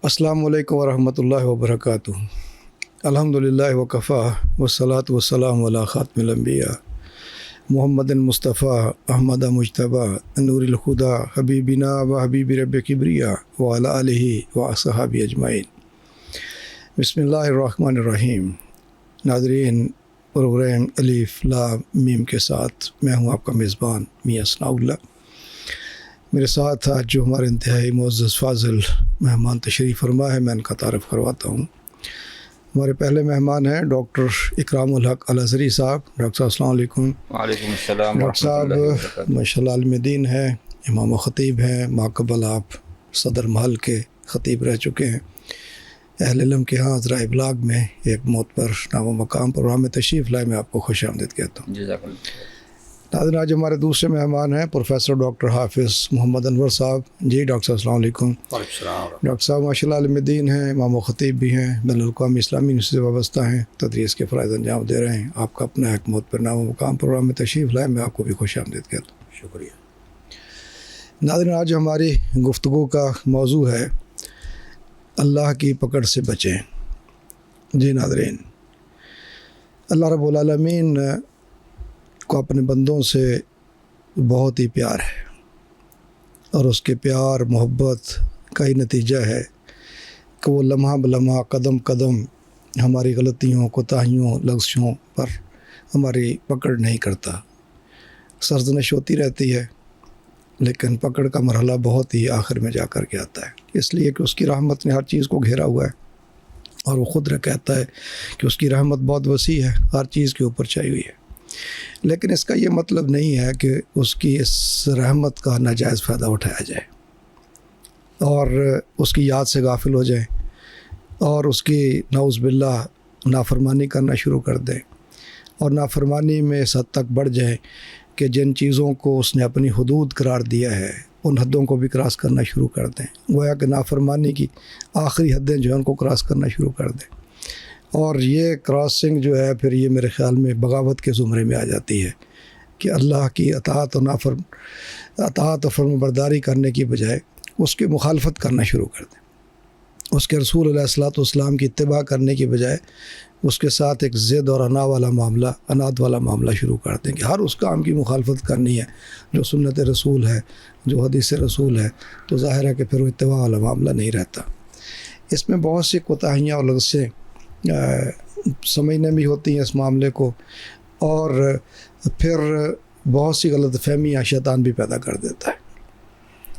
السلام علیکم ورحمۃ اللہ وبرکاتہ۔ الحمدللہ وکفا والصلاۃ والسلام علی خاتم الانبیاء محمد مصطفیٰ احمد مجتبیٰ نور الخدا حبیبنا و حبیب رب کبریا وعلی آلہ و اصحابہ اجمعین۔ بسم اللہ الرحمن الرحیم۔ ناظرین، پروگرام الف لام میم کے ساتھ میں ہوں آپ کا میزبان میاں ثناء اللہ۔ میرے ساتھ آج جو ہمارے انتہائی معزز فاضل مہمان تشریف فرما ہے، میں ان کا تعارف کرواتا ہوں۔ ہمارے پہلے مہمان ہیں ڈاکٹر اکرام الحق الازہری صاحب۔ ڈاکٹر صاحب السلام علیکم۔ وعلیکم السلام۔ ڈاکٹر صاحب ماشاء اللہ عالم دین ہیں، امام و خطیب ہیں، ماقبل آپ صدر محل کے خطیب رہ چکے ہیں۔ اہل علم کے ہاں ذرائع ابلاغ میں ایک معتبر نام و مقام پروگرام میں تشریف لائے، میں آپ کو خوش آمدید کہتا ہوں۔ جزاک اللہ۔ ناظرین، آج ہمارے دوسرے مہمان ہیں پروفیسر ڈاکٹر حافظ محمد انور صاحب۔ جی ڈاکٹر صاحب السلام علیکم۔ وعلیکم السلام۔ ڈاکٹر صاحب ماشاء اللہ عالم دین ہیں، امام و خطیب بھی ہیں، بین الاقوامی اسلامی یونیورسٹی سے وابستہ ہیں، تدریس کے فرائض انجام دے رہے ہیں۔ آپ کا اپنا ایک معتبر نام و مقام پروگرام میں تشریف لائے، میں آپ کو بھی خوش آمدید کہتا ہوں۔ شکریہ۔ ناظرین، آج ہماری گفتگو کا موضوع ہے اللہ کی پکڑ سے بچیں۔ جی ناظرین، اللہ رب العالمین کو اپنے بندوں سے بہت ہی پیار ہے، اور اس کے پیار محبت کا ہی نتیجہ ہے کہ وہ لمحہ بلمحہ قدم قدم ہماری غلطیوں کوتاہیوں لغزشوں پر ہماری پکڑ نہیں کرتا۔ سرزنش ہوتی رہتی ہے، لیکن پکڑ کا مرحلہ بہت ہی آخر میں جا کر کے آتا ہے، اس لیے کہ اس کی رحمت نے ہر چیز کو گھیرا ہوا ہے، اور وہ خود کہتا ہے کہ اس کی رحمت بہت وسیع ہے، ہر چیز کے اوپر چھائی ہوئی ہے۔ لیکن اس کا یہ مطلب نہیں ہے کہ اس کی اس رحمت کا ناجائز فائدہ اٹھایا جائے اور اس کی یاد سے غافل ہو جائیں اور اس کی نعوذ باللہ نافرمانی کرنا شروع کر دیں، اور نافرمانی میں اس حد تک بڑھ جائیں کہ جن چیزوں کو اس نے اپنی حدود قرار دیا ہے ان حدوں کو بھی کراس کرنا شروع کر دیں، گویا کہ نافرمانی کی آخری حدیں جو ہیں ان کو کراس کرنا شروع کر دیں۔ اور یہ کراسنگ جو ہے پھر یہ میرے خیال میں بغاوت کے زمرے میں آ جاتی ہے کہ اللہ کی اطاعت و فرم برداری کرنے کی بجائے اس کی مخالفت کرنا شروع کر دیں، اس کے رسول علیہ الصلوۃ والسلام کی اتباع کرنے کی بجائے اس کے ساتھ ایک ضد اور اناد والا معاملہ شروع کر دیں کہ ہر اس کام کی مخالفت کرنی ہے جو سنت رسول ہے، جو حدیث رسول ہے، تو ظاہر ہے کہ پھر وہ اتباع والا معاملہ نہیں رہتا۔ اس میں بہت سی کوتاہیاں اور لغزشیں سمجھنے بھی ہوتی ہیں اس معاملے کو، اور پھر بہت سی غلط فہمیاں شیطان بھی پیدا کر دیتا ہے،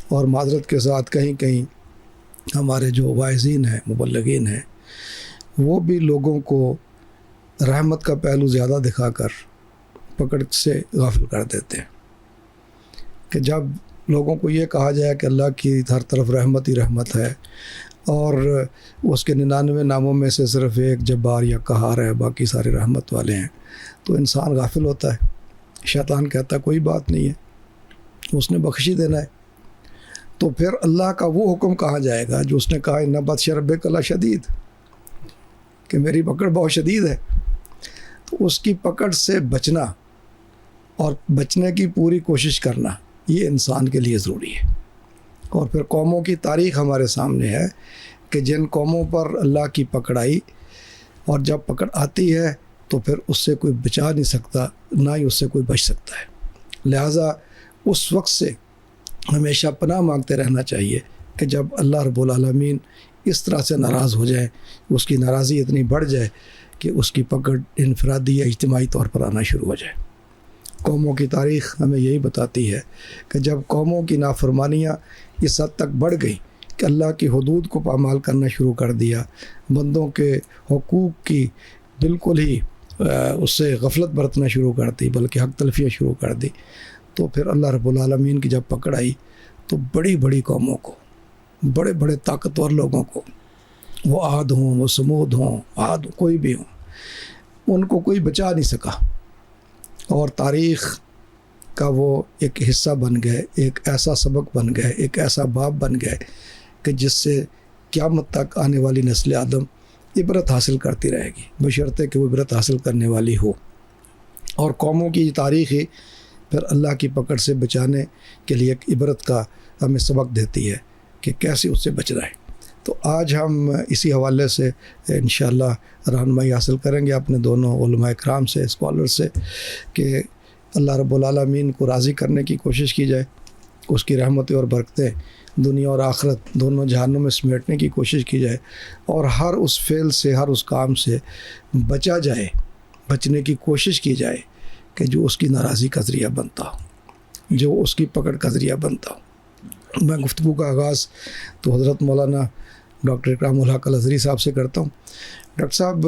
اور معذرت کے ساتھ کہیں کہیں ہمارے جو واعظین ہیں، مبلغین ہیں، وہ بھی لوگوں کو رحمت کا پہلو زیادہ دکھا کر پکڑ سے غافل کر دیتے ہیں کہ جب لوگوں کو یہ کہا جائے کہ اللہ کی ہر طرف رحمت ہی رحمت ہے، اور اس کے 99 ناموں میں سے صرف ایک جبار یا قہار ہے، باقی سارے رحمت والے ہیں، تو انسان غافل ہوتا ہے۔ شیطان کہتا ہے کوئی بات نہیں ہے، اس نے بخشی دینا ہے۔ تو پھر اللہ کا وہ حکم کہا جائے گا جو اس نے کہا ان بطش ربک لشدید، کہ میری پکڑ بہت شدید ہے۔ تو اس کی پکڑ سے بچنا اور بچنے کی پوری کوشش کرنا یہ انسان کے لیے ضروری ہے۔ اور پھر قوموں کی تاریخ ہمارے سامنے ہے کہ جن قوموں پر اللہ کی پکڑ آئی، اور جب پکڑ آتی ہے تو پھر اس سے کوئی بچا نہیں سکتا، نہ ہی اس سے کوئی بچ سکتا ہے۔ لہٰذا اس وقت سے ہمیشہ پناہ مانگتے رہنا چاہیے کہ جب اللہ رب العالمین اس طرح سے ناراض ہو جائے، اس کی ناراضی اتنی بڑھ جائے کہ اس کی پکڑ انفرادی یا اجتماعی طور پر آنا شروع ہو جائے۔ قوموں کی تاریخ ہمیں یہی بتاتی ہے کہ جب قوموں کی نافرمانیاں اس حد تک بڑھ گئی کہ اللہ کی حدود کو پامال کرنا شروع کر دیا، بندوں کے حقوق کی بالکل ہی اس سے غفلت برتنا شروع کر دی، بلکہ حق تلفیاں شروع کر دی، تو پھر اللہ رب العالمین کی جب پکڑ آئی تو بڑی بڑی قوموں کو، بڑے بڑے طاقتور لوگوں کو، وہ عاد ہوں، وہ سمود ہوں، کوئی بھی ہوں، ان کو کوئی بچا نہیں سکا، اور تاریخ کا وہ ایک حصہ بن گئے، ایک ایسا سبق بن گئے، ایک ایسا باب بن گئے کہ جس سے قیامت تک آنے والی نسل آدم عبرت حاصل کرتی رہے گی، بشرطے کہ وہ عبرت حاصل کرنے والی ہو۔ اور قوموں کی تاریخ ہی پھر اللہ کی پکڑ سے بچانے کے لیے ایک عبرت کا ہمیں سبق دیتی ہے کہ کیسے اس سے بچنا ہے۔ تو آج ہم اسی حوالے سے انشاءاللہ رہنمائی حاصل کریں گے اپنے دونوں علماء کرام سے، اسکالر سے، کہ اللہ رب العالمین کو راضی کرنے کی کوشش کی جائے، اس کی رحمتیں اور برکتیں دنیا اور آخرت دونوں جہانوں میں سمیٹنے کی کوشش کی جائے، اور ہر اس فعل سے، ہر اس کام سے بچنے کی کوشش کی جائے کہ جو اس کی ناراضی کا ذریعہ بنتا ہو، جو اس کی پکڑ کا ذریعہ بنتا ہو۔ میں گفتگو کا آغاز تو حضرت مولانا ڈاکٹر اکرام الحق الازہری صاحب سے کرتا ہوں۔ ڈاکٹر صاحب،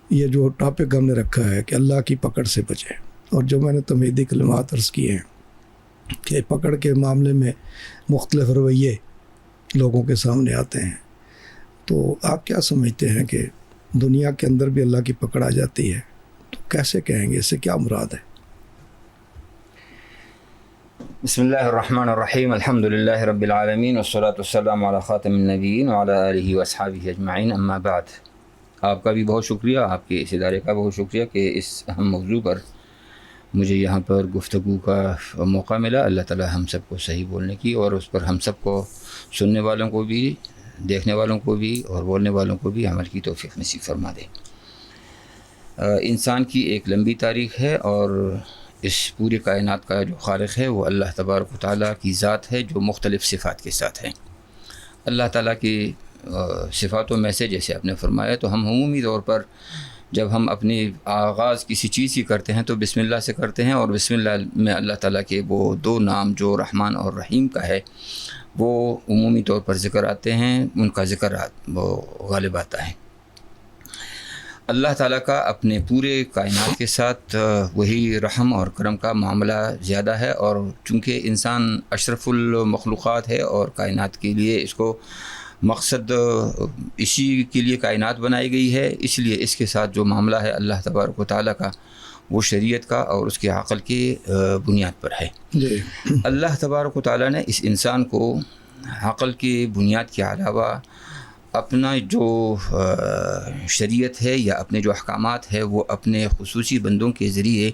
یہ جو ٹاپک ہم نے رکھا ہے کہ اللہ کی پکڑ سے بچیں، اور جو میں نے تمہیدی کلمات عرض کیے ہیں کہ پکڑ کے معاملے میں مختلف رویے لوگوں کے سامنے آتے ہیں، تو آپ کیا سمجھتے ہیں کہ دنیا کے اندر بھی اللہ کی پکڑ آ جاتی ہے تو کیسے کہیں گے، اس سے کیا مراد ہے؟ بسم اللہ الرحمن الرحیم، الحمد للہ رب العالمین، والصلاة والسلام علی خاتم النبیین وعلی آلہ واصحابہ اجمعین، اما بعد۔ آپ کا بھی بہت شکریہ، آپ کے اس ادارے کا بہت شکریہ کہ اس اہم موضوع پر مجھے یہاں پر گفتگو کا موقع ملا۔ اللہ تعالی ہم سب کو صحیح بولنے کی، اور اس پر ہم سب کو، سننے والوں کو بھی، دیکھنے والوں کو بھی اور بولنے والوں کو بھی عمل کی توفیق نصیب فرما دے۔ انسان کی ایک لمبی تاریخ ہے، اور اس پوری کائنات کا جو خالق ہے وہ اللہ تبارک و تعالیٰ کی ذات ہے، جو مختلف صفات کے ساتھ ہے۔ اللہ تعالیٰ کی صفاتوں میں سے جیسے آپ نے فرمایا، تو ہم عمومی طور پر جب ہم اپنی آغاز کسی چیز کی کرتے ہیں تو بسم اللہ سے کرتے ہیں، اور بسم اللہ میں اللہ تعالیٰ کے وہ دو نام جو رحمان اور رحیم کا ہے وہ عمومی طور پر ذکر آتے ہیں، ان کا ذکر وہ غالب آتا ہے۔ اللہ تعالیٰ کا اپنے پورے کائنات کے ساتھ وہی رحم اور کرم کا معاملہ زیادہ ہے، اور چونکہ انسان اشرف المخلوقات ہے اور کائنات کے لیے اس کو مقصد، اسی کے لیے کائنات بنائی گئی ہے، اس لیے اس کے ساتھ جو معاملہ ہے اللہ تبارک و تعالیٰ کا وہ شریعت کا اور اس کے عقل کی بنیاد پر ہے۔ جی، اللہ تبارک و تعالیٰ نے اس انسان کو عقل کی بنیاد کے علاوہ اپنا جو شریعت ہے یا اپنے جو احکامات ہے وہ اپنے خصوصی بندوں کے ذریعے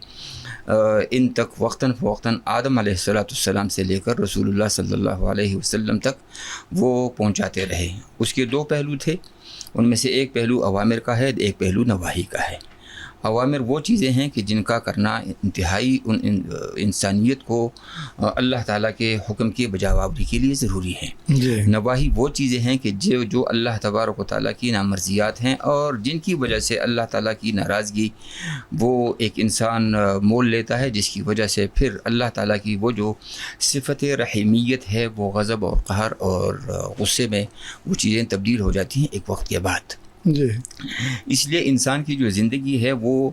ان تک وقتاً فوقتاً آدم علیہ السلام سے لے کر رسول اللہ صلی اللہ علیہ وسلم تک وہ پہنچاتے رہے۔ اس کے دو پہلو تھے، ان میں سے ایک پہلو اوامر کا ہے، ایک پہلو نواہی کا ہے۔ اوامر وہ چیزیں ہیں کہ جن کا کرنا انتہائی انسانیت کو اللہ تعالیٰ کے حکم کے بجاوری کے لیے ضروری ہے۔ جی، نواہی وہ چیزیں ہیں کہ جو اللہ تبارک و تعالیٰ کی نامرضیات ہیں، اور جن کی وجہ سے اللہ تعالیٰ کی ناراضگی وہ ایک انسان مول لیتا ہے، جس کی وجہ سے پھر اللہ تعالیٰ کی وہ جو صفت رحیمیت ہے وہ غضب اور قہر اور غصے میں وہ چیزیں تبدیل ہو جاتی ہیں ایک وقت کے بعد۔ جی، اس لیے انسان کی جو زندگی ہے وہ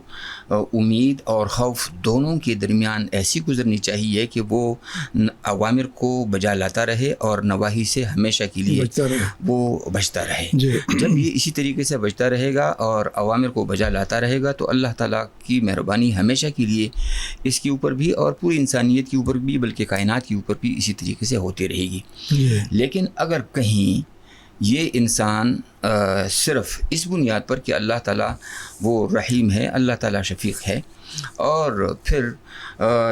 امید اور خوف دونوں کے درمیان ایسی گزرنی چاہیے کہ وہ اوامر کو بجا لاتا رہے اور نواہی سے ہمیشہ کے لیے وہ بچتا رہے۔ جی، جب یہ اسی طریقے سے بچتا رہے گا اور اوامر کو بجا لاتا رہے گا تو اللہ تعالیٰ کی مہربانی ہمیشہ کے لیے اس کے اوپر بھی اور پوری انسانیت کے اوپر بھی بلکہ کائنات کے اوپر بھی اسی طریقے سے ہوتی رہے گی۔ جی، لیکن اگر کہیں یہ انسان صرف اس بنیاد پر کہ اللہ تعالیٰ وہ رحیم ہے، اللہ تعالیٰ شفیق ہے، اور پھر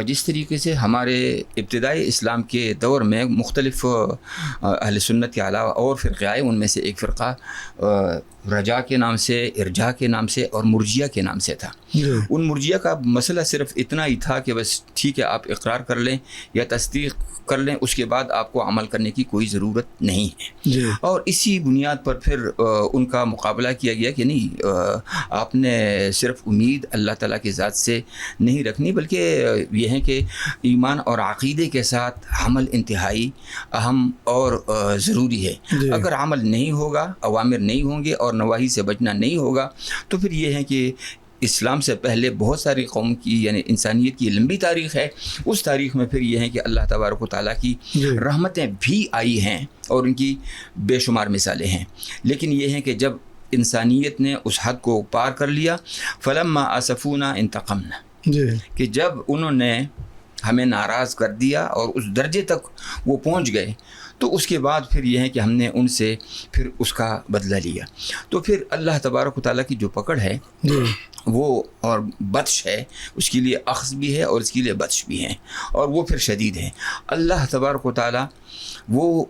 جس طریقے سے ہمارے ابتدائی اسلام کے دور میں مختلف اہل سنت کے علاوہ اور فرقے آئے، ان میں سے ایک فرقہ رجا کے نام سے، ارجا کے نام سے اور مرجیہ کے نام سے تھا۔ ان مرجیہ کا مسئلہ صرف اتنا ہی تھا کہ بس ٹھیک ہے، آپ اقرار کر لیں یا تصدیق کر لیں، اس کے بعد آپ کو عمل کرنے کی کوئی ضرورت نہیں ہے۔ اور اسی بنیاد پر پھر ان کا مقابلہ کیا گیا کہ نہیں، آپ نے صرف امید اللہ تعالیٰ کی ذات سے نہیں رکھنی، بلکہ یہ ہے کہ ایمان اور عقیدے کے ساتھ عمل انتہائی اہم اور ضروری ہے۔ اگر عمل نہیں ہوگا، اوامر نہیں ہوں گے اور نواہی سے بچنا نہیں ہوگا، تو پھر یہ ہے کہ اسلام سے پہلے بہت ساری قوم کی یعنی انسانیت کی لمبی تاریخ ہے، اس تاریخ میں پھر یہ ہے کہ اللہ تبارک و تعالیٰ کی رحمتیں بھی آئی ہیں اور ان کی بے شمار مثالیں ہیں، لیکن یہ ہے کہ جب انسانیت نے اس حد کو پار کر لیا، فلما آسفونا انتقمنا، کہ جب انہوں نے ہمیں ناراض کر دیا اور اس درجے تک وہ پہنچ گئے، تو اس کے بعد پھر یہ ہے کہ ہم نے ان سے پھر اس کا بدلہ لیا۔ تو پھر اللہ تبارک و تعالیٰ کی جو پکڑ ہے وہ اور بطش ہے، اس کے لیے اخذ بھی ہے اور اس کے لیے بطش بھی ہے، اور وہ پھر شدید ہے۔ اللہ تبارک و تعالیٰ وہ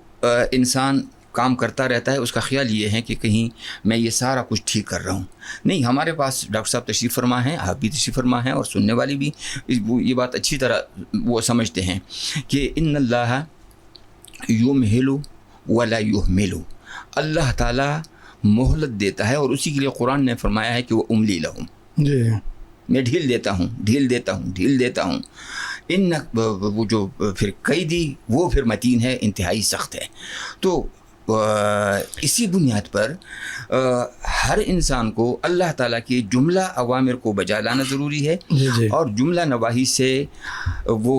انسان کام کرتا رہتا ہے اس کا خیال یہ ہے کہ کہیں میں یہ سارا کچھ ٹھیک کر رہا ہوں. نہیں, ہمارے پاس ڈاکٹر صاحب تشریف فرما ہیں, آپ بھی تشریف فرما ہیں, اور سننے والی بھی یہ بات اچھی طرح وہ سمجھتے ہیں کہ ان اللہ یمہل ولا یہمل, اللہ تعالیٰ مہلت دیتا ہے, اور اسی کے لیے قرآن نے فرمایا ہے کہ وہ املی لہم, جی میں ڈھیل دیتا ہوں. ان وہ جو پھر قیدی وہ پھر متین ہے, انتہائی سخت ہے. تو اسی بنیاد پر ہر انسان کو اللہ تعالیٰ کے جملہ اوامر کو بجا لانا ضروری ہے, اور جملہ نواہی سے وہ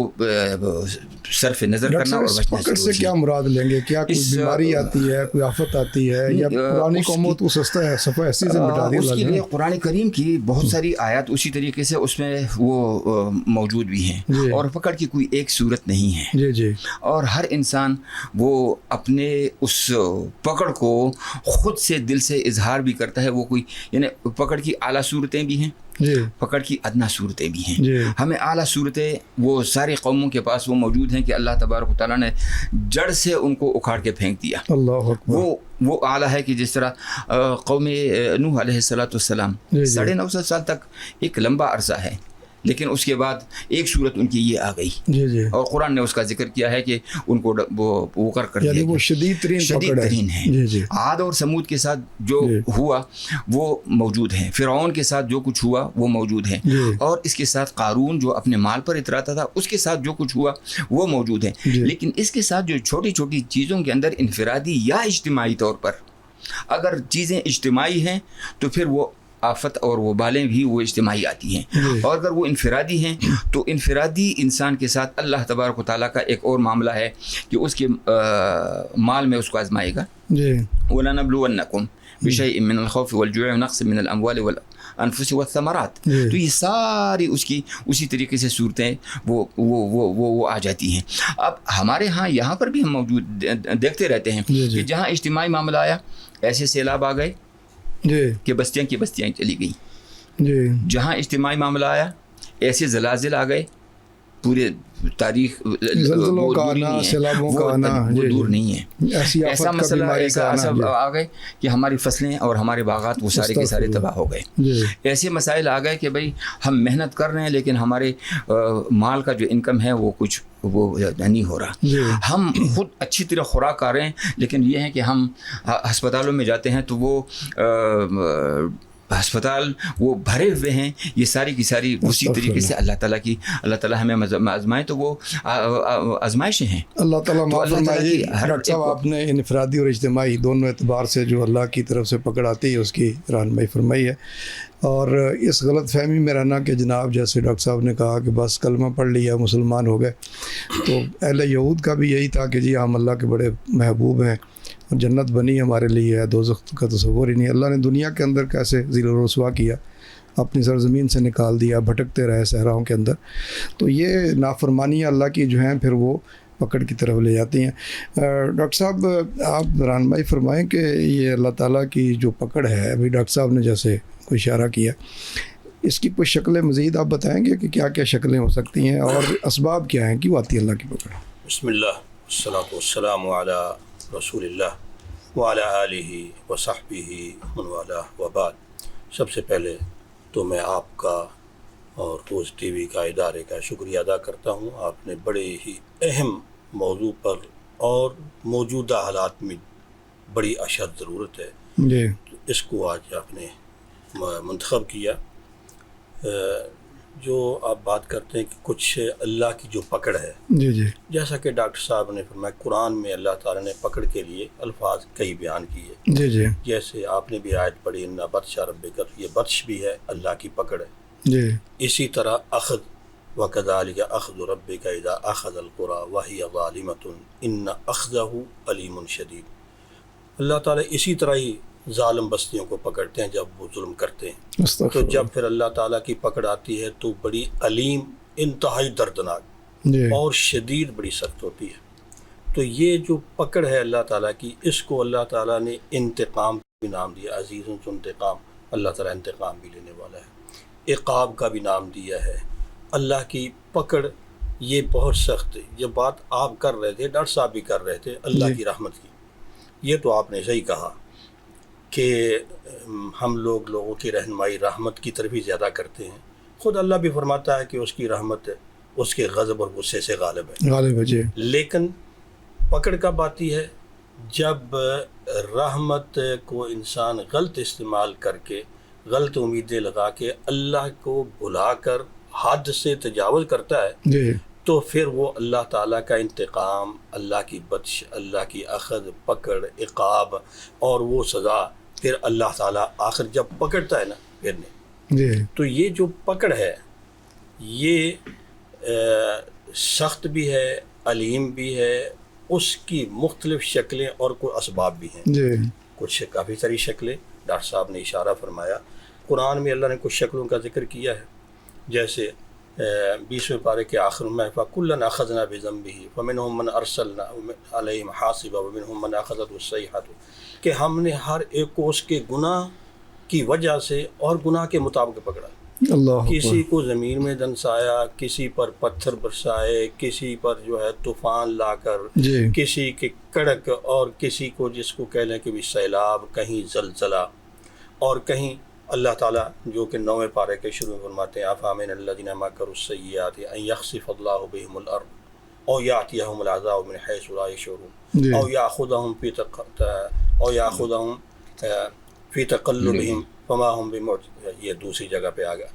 صرف نظر کرنا اور بچنا ضروری ہے. سے کیا مراد لیں گے؟ کیا کوئی بیماری آتی ہے, کوئی آفت آتی ہے, یا پرانی قوموں تو سستا ہے صفحہ ایسی سے مٹا دیا؟ اس کے لیے قرآن کریم کی بہت ساری آیات اسی طریقے سے اس میں وہ موجود بھی ہیں, اور پکڑ کی کوئی ایک صورت نہیں ہے. جی اور ہر انسان وہ اپنے اس پکڑ کو خود سے دل سے اظہار بھی کرتا ہے. وہ کوئی یعنی پکڑ کی اعلیٰ صورتیں بھی ہیں, پکڑ کی ادنا صورتیں بھی ہیں. ہمیں اعلیٰ صورتیں وہ ساری قوموں کے پاس وہ موجود ہیں کہ اللہ تبارک و تعالیٰ نے جڑ سے ان کو اکھاڑ کے پھینک دیا. اللہ اکبر. وہ اعلیٰ ہے کہ جس طرح قوم نوح علیہ السلام 950 سال تک ایک لمبا عرصہ ہے, لیکن اس کے بعد ایک صورت ان کی یہ آ گئی, اور قرآن نے اس کا ذکر کیا ہے کہ ان کو وہ کر دیا, وہ شدید ترین ہے. عاد اور سمود کے ساتھ جو ہوا وہ موجود ہیں, فرعون کے ساتھ جو کچھ ہوا وہ موجود ہیں, اور اس کے ساتھ قارون جو اپنے مال پر اتراتا تھا اس کے ساتھ جو کچھ ہوا وہ موجود ہیں. لیکن اس کے ساتھ جو چھوٹی چھوٹی چیزوں کے اندر انفرادی یا اجتماعی طور پر اگر چیزیں اجتماعی ہیں تو پھر وہ آفت اور وہ بالیں بھی وہ اجتماعی آتی ہیں, اور اگر وہ انفرادی ہیں تو انفرادی انسان کے ساتھ اللہ تبارک و تعالیٰ کا ایک اور معاملہ ہے کہ اس کے مال میں اس کو آزمائے گا. وَلَنَبْلُوَنَّكُمْ بِشَيْءٍ مِّنَ الْخَوْفِ وَالْجُوعِ وَنَقْصٍ مِّنَ الْأَمْوَالِ وَالْأَنفُسِ وَالثَّمَرَاتِ. تو یہ ساری اس کی اسی طریقے سے صورتیں وہ آ جاتی ہیں. اب ہمارے ہاں یہاں پر بھی ہم موجود دیکھتے رہتے ہیں کہ جہاں اجتماعی معاملہ آیا ایسے سیلاب آ گئے کہ بستیاں کی بستیاں چلی گئی. جہاں اجتماعی معاملہ آیا ایسے زلازل آ گئے, پورے تاریخ زلزلوں کا آنا, سیلابوں کا آنا وہ دور نہیں ہے. ایسا مسئلہ ایسا آ گئے کہ ہماری فصلیں اور ہمارے باغات وہ سارے کے سارے تباہ ہو گئے. ایسے مسائل آ گئے کہ بھئی ہم محنت کر رہے ہیں لیکن ہمارے مال کا جو انکم ہے وہ کچھ وہ نہیں ہو رہا. ہم خود اچھی طرح خوراک کر رہے ہیں, لیکن یہ ہے کہ ہم ہسپتالوں میں جاتے ہیں تو وہ ہسپتال وہ بھرے ہوئے ہیں. یہ ساری کی ساری اسی طریقے سے اللہ تعالیٰ ہمیں آزمائے تو وہ آزمائشیں ہیں. اللہ تعالیٰ معاف فرمائے. ڈاکٹر صاحب آپ نے انفرادی اور اجتماعی دونوں اعتبار سے جو اللہ کی طرف سے پکڑ آتی ہے اس کی رہنمائی فرمائی ہے, اور اس غلط فہمی میں رہنا کہ جناب جیسے ڈاکٹر صاحب نے کہا کہ بس کلمہ پڑھ لیا مسلمان ہو گئے, تو اہل یہود کا بھی یہی تھا کہ جی ہم اللہ کے بڑے محبوب ہیں, جنت بنی ہمارے لیے ہے, دوزخ کا تصور ہی نہیں. اللہ نے دنیا کے اندر کیسے ذل و رسوا کیا, اپنی سرزمین سے نکال دیا, بھٹکتے رہے صحراؤں کے اندر. تو یہ نافرمانیاں اللہ کی جو ہیں پھر وہ پکڑ کی طرف لے جاتی ہیں. ڈاکٹر صاحب آپ رہنمائی فرمائیں کہ یہ اللہ تعالیٰ کی جو پکڑ ہے, ابھی ڈاکٹر صاحب نے جیسے کوئی اشارہ کیا, اس کی کوئی شکلیں مزید آپ بتائیں گے کہ کیا کیا شکلیں ہو سکتی ہیں اور اسباب کیا ہیں, کیوں آتی ہے اللہ کی پکڑ؟ بسم اللہ والصلاۃ والسلام علی رسول اللہ وعلی آلہ وصحبہ من والہ وبعد. سب سے پہلے تو میں آپ کا اور روز ٹی وی کا ادارے کا شکریہ ادا کرتا ہوں. آپ نے بڑے ہی اہم موضوع پر اور موجودہ حالات میں بڑی اشد ضرورت ہے تو اس کو آج آپ نے منتخب کیا. جو آپ بات کرتے ہیں کہ کچھ اللہ کی جو پکڑ ہے, جیسا کہ ڈاکٹر صاحب نے فرمایا قرآن میں اللہ تعالیٰ نے پکڑ کے لیے الفاظ کئی بیان کیے. جیسے آپ نے بھی آیت پڑھی ان بطش ربک, یہ بطش بھی ہے اللہ کی پکڑ ہے. اسی طرح اخذ وکذالک اخذ ربک اذا اخذ القری وہی ظالمۃ ان اخذہ علیم شدید. اللہ تعالیٰ اسی طرح ہی ظالم بستیوں کو پکڑتے ہیں جب وہ ظلم کرتے ہیں. تو جب پھر اللہ تعالیٰ کی پکڑ آتی ہے تو بڑی علیم, انتہائی دردناک اور شدید, بڑی سخت ہوتی ہے. تو یہ جو پکڑ ہے اللہ تعالیٰ کی, اس کو اللہ تعالیٰ نے انتقام بھی نام دیا, عزیز انتقام. اللہ تعالیٰ انتقام بھی لینے والا ہے. عقاب کا بھی نام دیا ہے. اللہ کی پکڑ یہ بہت سخت ہے. یہ بات آپ کر رہے تھے, ڈاکٹر صاحب بھی کر رہے تھے, اللہ کی رحمت کی. یہ تو آپ نے صحیح کہا کہ ہم لوگوں کی رہنمائی رحمت کی طرف ہی زیادہ کرتے ہیں. خود اللہ بھی فرماتا ہے کہ اس کی رحمت اس کے غضب اور غصے سے غالب ہے. جی. لیکن پکڑ کب آتی ہے؟ جب رحمت کو انسان غلط استعمال کر کے، غلط امیدیں لگا کے اللہ کو بھلا کر حد سے تجاوز کرتا ہے جی. تو پھر وہ اللہ تعالیٰ کا انتقام، اللہ کی بطش، اللہ کی اخذ پکڑ، عقاب اور وہ سزا پھر اللہ تعالیٰ آخر جب پکڑتا ہے نا پھرنے. جی. تو یہ جو پکڑ ہے یہ سخت بھی ہے، علیم بھی ہے، اس کی مختلف شکلیں اور کوئی اسباب بھی ہیں. جی. کچھ کافی ساری شکلیں ڈاکٹر صاحب نے اشارہ فرمایا. قرآن میں اللہ نے کچھ شکلوں کا ذکر کیا ہے، جیسے 20ویں پارے کے آخر میں فَكُلًّا أَخَذْنَا بِذَنبِهِ فَمِنْهُم مَّنْ أَرْسَلْنَا عَلَيْهِمْ حَاصِبًا وَمِنْهُم مَّنْ أَخَذَتْهُ الصَّيْحَةُ کہ ہم نے ہر ایک کو اس کے گناہ کی وجہ سے اور گناہ کے مطابق پکڑا. اللہ کسی کو زمین میں دنسایا، کسی پر پتھر برسائے، کسی پر جو ہے طوفان لا کر، جی. کسی کے کڑک، اور کسی کو جس کو کہہ لیں کہ بھی سیلاب، کہیں زلزلہ، اور کہیں اللہ تعالیٰ جو کہ 9ویں پارے کے شروع میں فرماتے ہیں أَفَأَمِنَ الَّذِينَ مَكَرُوا السَّيِّئَاتِ أَن يَخْسِفَ اللَّهُ بِهِمُ الْأَرْضَ أَوْ يَأْتِيَهُمُ الْعَذَابُ مِنْ حَيْثُ لَا يَشْعُرُونَ أَوْ يَأْخُذَهُمْ فِي تَقَلُّبِهِمْ فَمَا هُمْ بِمُعْجِزِينَ. یہ دوسری جگہ پہ آ گیا.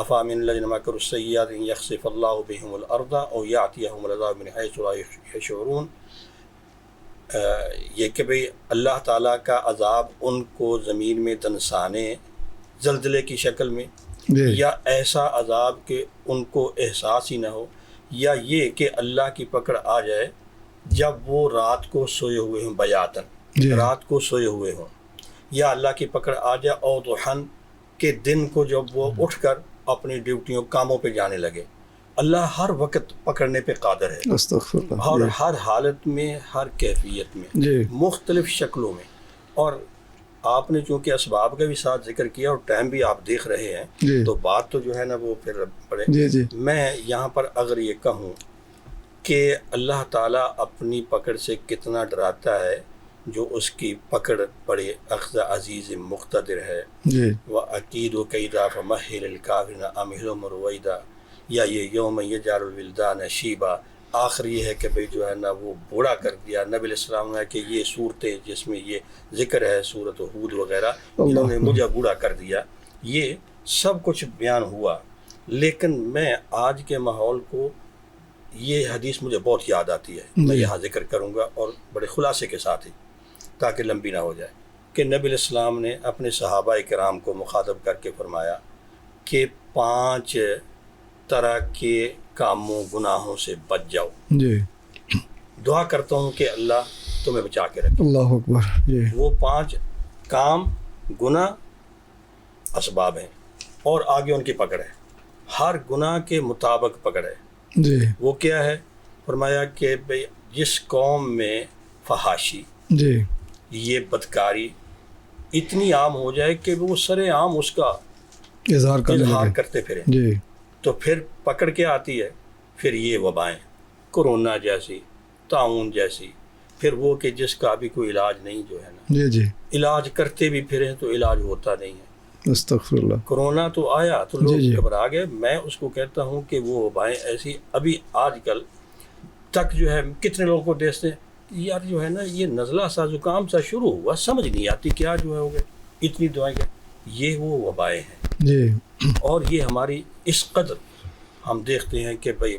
أَفَأَمِنَ الَّذِينَ مَكَرُوا السَّيِّئَاتِ أَن يَخْسِفَ اللَّهُ بِهِمُ الْأَرْضَ أَوْ يَأْتِيَهُمُ الْعَذَابُ مِنْ حَيْثُ لَا يَشْعُرُونَ. یہ کہ بھئی اللہ تعالیٰ کا عذاب ان کو زمین میں دنسانے زلزلے کی شکل میں، یا ایسا عذاب کہ ان کو احساس ہی نہ ہو، یا یہ کہ اللہ کی پکڑ آ جائے جب وہ رات کو سوئے ہوئے ہوں، بیاتن رات کو سوئے ہوئے ہوں، یا اللہ کی پکڑ آ جائے اور دوحن کہ دن کو جب وہ اٹھ کر اپنی ڈیوٹیوں کاموں پہ جانے لگے. اللہ ہر وقت پکڑنے پہ قادر ہے، استغفر اللہ. اور ہر حالت میں، ہر کیفیت میں، مختلف شکلوں میں. اور آپ نے چونکہ اسباب کا بھی ساتھ ذکر کیا اور ٹائم بھی آپ دیکھ رہے ہیں، تو بات تو جو ہے نا وہ پھر پڑے. میں یہاں پر اگر یہ کہوں کہ اللہ تعالیٰ اپنی پکڑ سے کتنا ڈراتا ہے، جو اس کی پکڑ بڑے اخذ عزیز مقتدر ہے. وَأَكِيدُ كَيْدًا فَمَهِّلِ الْكَافِرِينَ أَمْهِلْهُمْ رُوَيْدًا، یا یہ یوم یجعل الولدان شیبا. آخر یہ ہے کہ بھئی جو ہے نا وہ بوڑھا کر دیا. نبی علیہ السلام نے کہ یہ صورتیں جس میں یہ ذکر ہے، سورۃ ہود وغیرہ، انہوں نے مجھے بوڑھا کر دیا، یہ سب کچھ بیان ہوا. لیکن میں آج کے ماحول کو یہ حدیث مجھے بہت یاد آتی ہے، میں یہاں ذکر کروں گا اور بڑے خلاصے کے ساتھ ہی تاکہ لمبی نہ ہو جائے. کہ نبی علیہ السلام نے اپنے صحابہ کرام کو مخاطب کر کے فرمایا کہ 5 طرح کے کاموں گناہوں سے بچ جاؤ. جی. دعا کرتا ہوں کہ اللہ تمہیں بچا کے رکھے. اللہ اکبر. جی. وہ 5 کام گناہ اسباب ہیں اور آگے ان کی پکڑ ہے، ہر گناہ کے مطابق پکڑ ہے. جی. وہ کیا ہے؟ فرمایا کہ بھئی جس قوم میں فحاشی، جی، یہ بدکاری اتنی عام ہو جائے کہ وہ سرے عام اس کا اظہار کرتے پھریں. جی. تو پھر پکڑ کے آتی ہے پھر یہ وبائیں، کورونا جیسی، طاعون جیسی، پھر وہ کہ جس کا ابھی کوئی علاج نہیں جو ہے نا. جی. جی. علاج کرتے بھی پھریں تو علاج ہوتا نہیں ہے. استغفر اللہ. کورونا تو آیا تو لوگ گھبرا گئے. میں اس کو کہتا ہوں کہ وہ وبائیں ایسی ابھی آج کل تک جو ہے کتنے لوگوں کو دیکھتے ہیں یار جو ہے نا یہ نزلہ سا زکام سا شروع ہوا، سمجھ نہیں آتی کیا جو ہے ہو گئے، اتنی دعائیں گئے. یہ وہ وبائیں ہیں. جی. اور یہ ہماری اس قدر ہم دیکھتے ہیں کہ بھئی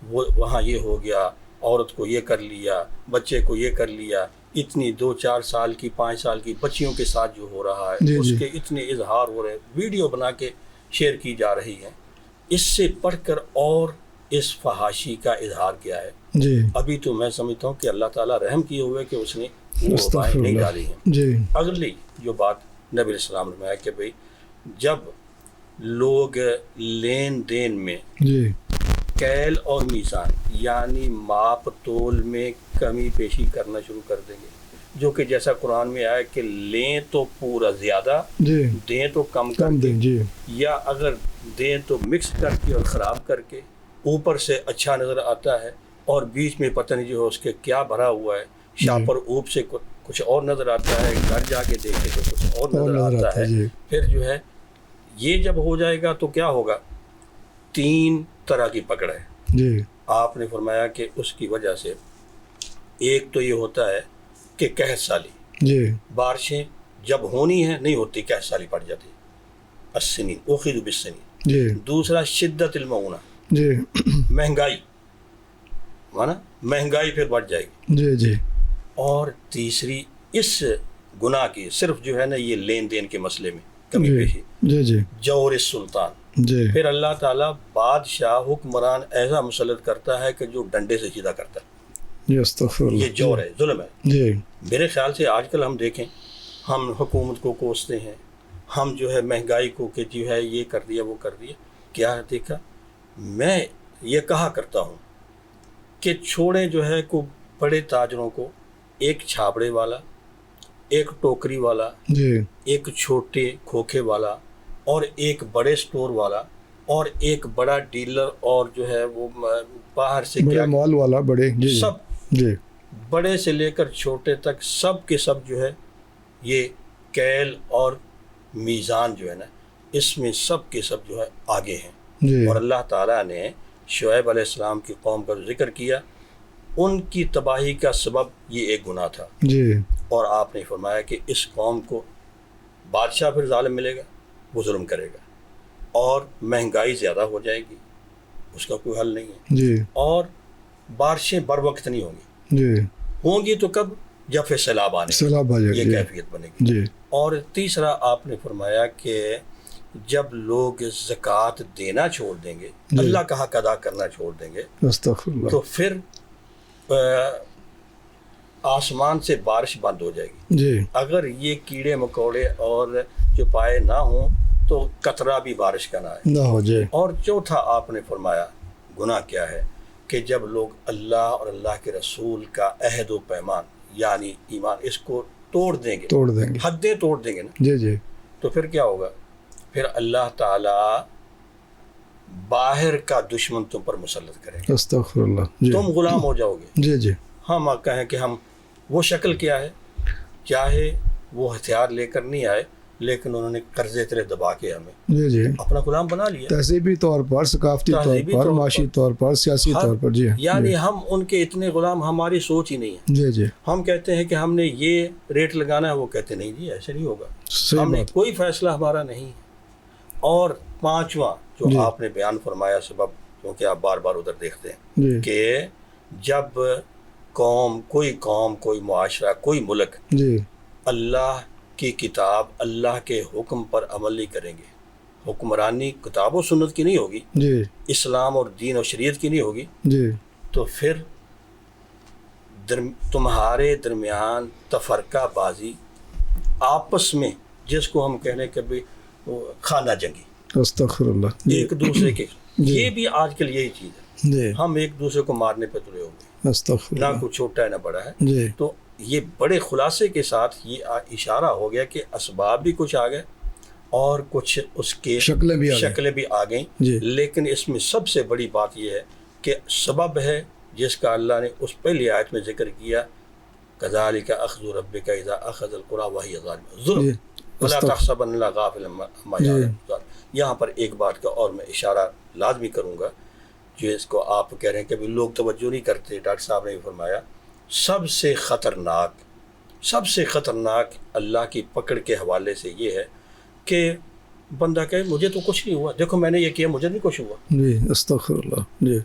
وہ وہاں یہ ہو گیا، عورت کو یہ کر لیا، بچے کو یہ کر لیا، اتنی 2-4 سال کی 5 سال کی بچیوں کے ساتھ جو ہو رہا ہے اس کے اتنے اظہار ہو رہے ہیں، ویڈیو بنا کے شیئر کی جا رہی ہیں. اس سے پڑھ کر اور اس فحاشی کا اظہار کیا ہے. جی. ابھی تو میں سمجھتا ہوں کہ اللہ تعالیٰ رحم کیے ہوئے کہ اس نے وہ وبائیں نہیں ڈالی ہیں. جی. اگلی جو بات نبی علیہ السلام نے فرمایا کہ بھئی جب لوگ لین دین میں جی کیل اور میزان یعنی ماپ تول میں کمی پیشی کرنا شروع کر دیں گے، جو کہ جیسا قرآن میں آیا کہ لیں تو پورا زیادہ، جی دیں تو کم کر دیں، جی، یا اگر دیں تو مکس کر کے اور خراب کر کے، اوپر سے اچھا نظر آتا ہے اور بیچ میں پتہ نہیں جو ہے اس کے کیا بھرا ہوا ہے، شاپر اوپ سے کچھ اور نظر آتا ہے، گھر جا کے دیکھے تو کچھ اور نظر آتا ہے. پھر جو ہے یہ جب ہو جائے گا تو کیا ہوگا؟ 3 طرح کی پکڑ ہے جی. آپ نے فرمایا کہ اس کی وجہ سے ایک تو یہ ہوتا ہے کہ قحط سالی، جی. بارشیں جب ہونی ہے نہیں ہوتی، قحط سالی پڑ جاتی، السنین اخذ بالسنین. جی. دوسرا شدت المعونہ، جی. مہنگائی، مانا مہنگائی پھر بڑھ جائے گی. جی. جی. اور تیسری اس گناہ کی صرف جو ہے نا یہ لین دین کے مسئلے میں کمی پیشی. جی. جی. جور السلطان، جی. پھر اللہ تعالیٰ بادشاہ حکمران ایسا مسلط کرتا ہے کہ جو ڈنڈے سے سیدھا کرتا ہے. جی. استغفر اللہ. یہ جور ہے، ظلم ہے. جی. میرے خیال سے آج کل ہم دیکھیں، ہم حکومت کو کوستے ہیں، ہم جو ہے مہنگائی کو کہ جو ہے یہ کر دیا وہ کر دیا. کیا دیکھا؟ میں یہ کہا کرتا ہوں کہ چھوڑیں جو ہے کو بڑے تاجروں کو، ایک چھاپڑے والا، ایک ٹوکری والا، جی. ایک چھوٹے کھوکھے والا، اور ایک بڑے سٹور والا، اور ایک بڑا ڈیلر، اور جو ہے وہ باہر سے بڑے مال والا، بڑے. جی. سب، جی. بڑے سے لے کر چھوٹے تک سب کے سب جو ہے یہ کیل اور میزان جو ہے نا اس میں سب کے سب جو ہے آگے ہیں. جی. اور اللہ تعالیٰ نے شعیب علیہ السلام کی قوم کا ذکر کیا، ان کی تباہی کا سبب یہ ایک گناہ تھا. جی. اور آپ نے فرمایا کہ اس قوم کو بادشاہ پھر ظالم ملے گا، وہ ظلم کرے گا، اور مہنگائی زیادہ ہو جائے گی، اس کا کوئی حل نہیں ہے. جی. اور بارشیں بر وقت نہیں ہوں گی. جی. ہوں گی تو کب؟ جب پھر سیلاب آنے گا، سیلاب آ جائے گا. یہ کیفیت بنے گی. جی. اور تیسرا آپ نے فرمایا کہ جب لوگ زکوٰۃ دینا چھوڑ دیں گے، اللہ کا حق ادا کرنا چھوڑ دیں گے، استغفر اللہ. تو پھر آسمان سے بارش بند ہو جائے گی. جی. اگر یہ کیڑے مکوڑے اور جو پائے نہ ہوں تو قطرہ بھی بارش کا نہ آئے. نہ ہو جائے. اور چوتھا آپ نے فرمایا گناہ کیا ہے کہ جب لوگ اللہ اور اللہ کے رسول کا عہد و پیمان یعنی ایمان اس کو توڑ دیں گے، حدیں توڑ دیں گے نا. جی. جی. تو پھر کیا ہوگا؟ پھر اللہ تعالیٰ باہر کا دشمن تم پر مسلط کرے گا. استغفر اللہ. جی. تم غلام ہو جاؤ گے. جی. جی. ہم کہیں کہ ہم وہ شکل کیا ہے، چاہے وہ ہتھیار لے کر نہیں آئے لیکن انہوں نے قرضے تلے دبا کے ہمیں جی. جی. اپنا غلام بنا لیا، تہذیبی طور پر، ثقافتی طور پر، معاشی طور پر، سیاسی طور پر. جی. یعنی ہم ان کے اتنے غلام، ہماری سوچ ہی نہیں ہے. جی. جی. ہم کہتے ہیں کہ ہم نے یہ ریٹ لگانا ہے، وہ کہتے نہیں جی ایسے نہیں ہوگا، ہم نے کوئی فیصلہ ہمارا نہیں ہے. اور پانچواں جو آپ نے بیان فرمایا سبب، کیونکہ آپ بار بار ادھر دیکھتے ہیں کہ جب قوم، کوئی معاشرہ، کوئی ملک اللہ کی کتاب، اللہ کے حکم پر عمل نہیں کریں گے، حکمرانی کتاب و سنت کی نہیں ہوگی، اسلام اور دین اور شریعت کی نہیں ہوگی، تو پھر تمہارے درمیان تفرقہ بازی، آپس میں جس کو ہم کہنے کہ بھی خانہ جنگی، استغفر اللہ، ایک دوسرے کے، یہ بھی آج کل یہی چیز ہے. ہم ایک دوسرے کو مارنے پہ تلے ہو گئے، نہ کوئی چھوٹا ہے نہ بڑا ہے. تو یہ بڑے خلاصے کے ساتھ یہ اشارہ ہو گیا کہ اسباب بھی کچھ آ گئے اور کچھ اس کے شکلیں بھی آ گئیں. لیکن اس میں سب سے بڑی بات یہ ہے کہ سبب ہے جس کا اللہ نے اس پہلی آیت میں ذکر کیا، کذالک اخذ ربک اذا اخذ القری وہی ظالمہ، ظلم ولا تحسبن اللہ غافلا عما یعملون. یہاں پر ایک بات کا اور میں اشارہ لازمی کروں گا، جو اس کو آپ کہہ رہے ہیں کہ بھی لوگ توجہ نہیں کرتے. ڈاکٹر صاحب نے بھی فرمایا سب سے خطرناک اللہ کی پکڑ کے حوالے سے یہ ہے کہ بندہ کہے مجھے تو کچھ نہیں ہوا، دیکھو میں نے یہ کیا مجھے نہیں کچھ ہوا. جی استغفر اللہ. جی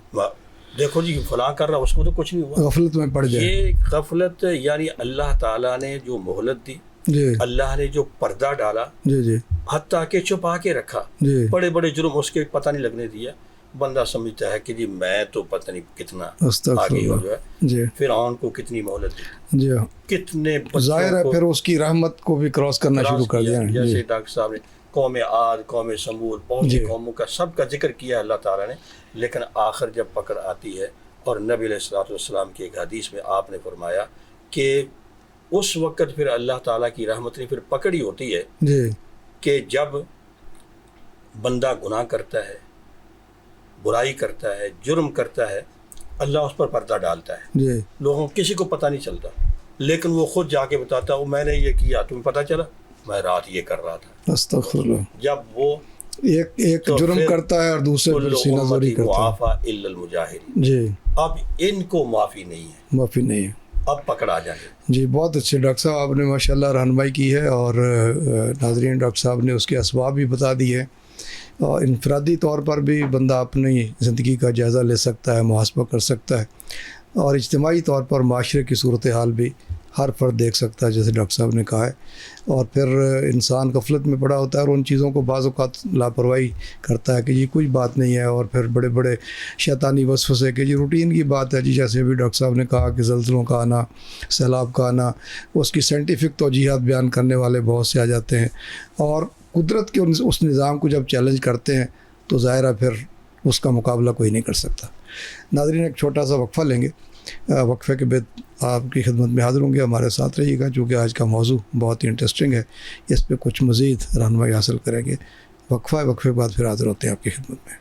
دیکھو جی فلاں کر رہا اس کو تو کچھ نہیں ہوا، غفلت میں پڑ جائے. یہ غفلت یعنی اللہ تعالیٰ نے جو مہلت دی، اللہ نے جو پردہ ڈالا، حتیٰ کہ چھپا کے رکھا، بڑے بڑے جرم اس کے پتہ نہیں لگنے دیا. بندہ سمجھتا ہے کہ جی میں تو پتہ نہیں کتنا آگے ہو جائے. فرعون کو کتنی مہلت دی، کتنے ظاہر ہے پھر اس کی رحمت کو بھی کراس کرنا شروع کر دیا. جیسے ڈاکٹر صاحب نے قوم عاد، قوم سمود، بہت سی قوموں کا سب کا ذکر کیا اللہ تعالیٰ نے. لیکن آخر جب پکڑ آتی ہے، اور نبی علیہ الصلوۃ والسلام کی ایک حدیث میں آپ نے فرمایا کہ اس وقت پھر اللہ تعالیٰ کی رحمت نے پھر پکڑی ہوتی ہے کہ جب بندہ گناہ کرتا ہے، برائی کرتا ہے، جرم کرتا ہے، اللہ اس پر پردہ ڈالتا ہے. لوگوں کسی کو پتہ نہیں چلتا، لیکن وہ خود جا کے بتاتا وہ میں نے یہ کیا، تمہیں پتہ چلا میں رات یہ کر رہا تھا. استغفر اللہ. جب وہ ایک جرم کرتا ہے اور دوسرے پر سینہ زوری کرتا ہے. معافی الا المجاہرین. جی اب ان کو معافی نہیں ہے، معافی نہیں ہے. اب پکڑا جائے. جی بہت اچھے ڈاکٹر صاحب آپ نے ماشاءاللہ رہنمائی کی ہے، اور ناظرین ڈاکٹر صاحب نے اس کے اسباب بھی بتا دیے، اور انفرادی طور پر بھی بندہ اپنی زندگی کا جائزہ لے سکتا ہے، محاسبہ کر سکتا ہے، اور اجتماعی طور پر معاشرے کی صورتحال بھی ہر فرد دیکھ سکتا ہے جیسے ڈاکٹر صاحب نے کہا ہے. اور پھر انسان غفلت میں پڑا ہوتا ہے اور ان چیزوں کو بعض اوقات لاپرواہی کرتا ہے کہ یہ کوئی بات نہیں ہے، اور پھر بڑے بڑے شیطانی وسوسے کہ یہ روٹین کی بات ہے جی، جیسے ابھی ڈاکٹر صاحب نے کہا کہ زلزلوں کا آنا، سیلاب کا آنا، اس کی سائنٹیفک توجیحات بیان کرنے والے بہت سے آ جاتے ہیں، اور قدرت کے اس نظام کو جب چیلنج کرتے ہیں تو ظاہر ہے پھر اس کا مقابلہ کوئی نہیں کر سکتا. ناظرین ایک چھوٹا سا وقفہ لیں گے، وقفے کے بعد آپ کی خدمت میں حاضر ہوں گے. ہمارے ساتھ رہیے گا چونکہ آج کا موضوع بہت ہی انٹرسٹنگ ہے، اس پہ کچھ مزید رہنمائی حاصل کریں گے. وقفے کے بعد پھر حاضر ہوتے ہیں آپ کی خدمت میں.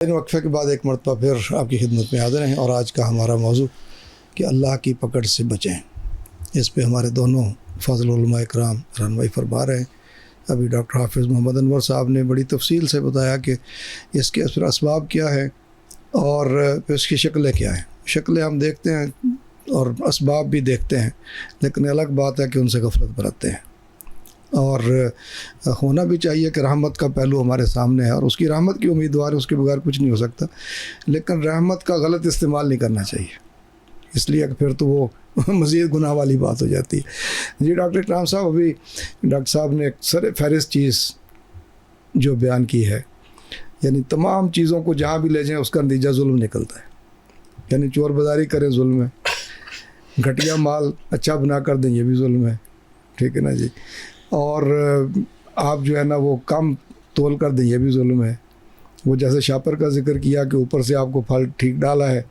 وقفے کے بعد ایک مرتبہ پھر آپ کی خدمت میں حاضر ہیں، اور آج کا ہمارا موضوع کہ اللہ کی پکڑ سے بچیں. اس پہ ہمارے دونوں فاضل علماء کرام رہنمائی فرما رہے ہیں. ابھی ڈاکٹر حافظ محمد انور صاحب نے بڑی تفصیل سے بتایا کہ اس کے اسباب کیا ہیں اور اس کی شکلیں کیا ہیں. شکلیں ہم دیکھتے ہیں اور اسباب بھی دیکھتے ہیں، لیکن الگ بات ہے کہ ان سے غفلت برتتے ہیں. اور ہونا بھی چاہیے کہ رحمت کا پہلو ہمارے سامنے ہے، اور اس کی رحمت کی امیدوار ہے، اس کے بغیر کچھ نہیں ہو سکتا، لیکن رحمت کا غلط استعمال نہیں کرنا چاہیے، اس لیے کہ پھر تو وہ مزید گناہ والی بات ہو جاتی ہے. جی ڈاکٹر اکرام صاحب، ابھی ڈاکٹر صاحب نے ایک سر فہرست چیز جو بیان کی ہے، یعنی تمام چیزوں کو جہاں بھی لے جائیں اس کا نتیجہ ظلم نکلتا ہے. یعنی چور بازاری کریں ظلم ہے، گھٹیا مال اچھا بنا کر دیں یہ بھی ظلم ہے، ٹھیک ہے نا جی، اور آپ جو ہے نا وہ کم تول کر دیں یہ بھی ظلم ہے. وہ جیسے شاپر کا ذکر کیا کہ اوپر سے آپ کو پھل ٹھیک ڈالا ہے،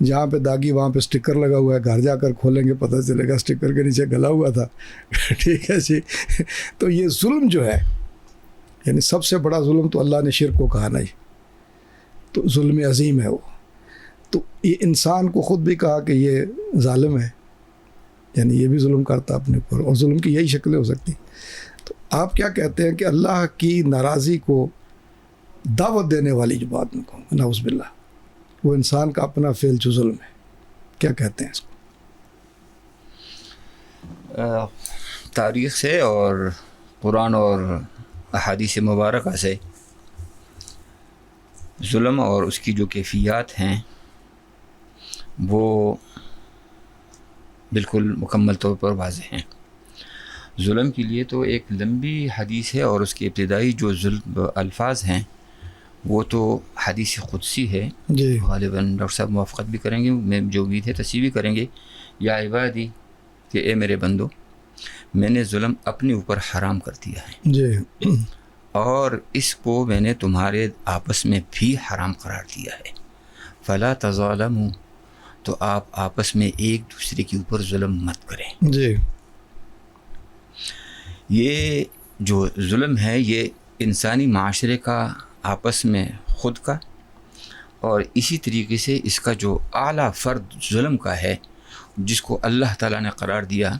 جہاں پہ داغی وہاں پہ سٹکر لگا ہوا ہے، گھر جا کر کھولیں گے پتہ چلے گا سٹکر کے نیچے گلا ہوا تھا. ٹھیک ہے جی. تو یہ ظلم جو ہے، یعنی سب سے بڑا ظلم تو اللہ نے شرک کو کہا نا جی، تو ظلم عظیم ہے وہ. تو یہ انسان کو خود بھی کہا کہ یہ ظالم ہے، یعنی یہ بھی ظلم کرتا اپنے اوپر، اور ظلم کی یہی شکلیں ہو سکتی. تو آپ کیا کہتے ہیں کہ اللہ کی ناراضی کو دعوت دینے والی جو بات میں کہوں گا نعوذ باللہ، وہ انسان کا اپنا فعل جو ظلم ہے، کیا کہتے ہیں اس کو؟ تاریخ سے اور قرآن اور احادیث مبارکہ سے ظلم اور اس کی جو کیفیات ہیں وہ بالکل مکمل طور پر واضح ہیں. ظلم کے لیے تو ایک لمبی حدیث ہے، اور اس کے ابتدائی جو الفاظ ہیں وہ تو حدیث قدسی ہے جی. غالباً ڈاکٹر صاحب موافقت بھی کریں گے، میں جو امید ہے تصحیح بھی کریں گے. یا عبادی، کہ اے میرے بندو، میں نے ظلم اپنے اوپر حرام کر دیا ہے جی، اور اس کو میں نے تمہارے آپس میں بھی حرام قرار دیا ہے. فلا تظالموا، تو آپ آپس میں ایک دوسرے کے اوپر ظلم مت کریں. جی. یہ جو ظلم ہے یہ انسانی معاشرے کا آپس میں خود کا، اور اسی طریقے سے اس کا جو اعلیٰ فرد ظلم کا ہے جس کو اللہ تعالیٰ نے قرار دیا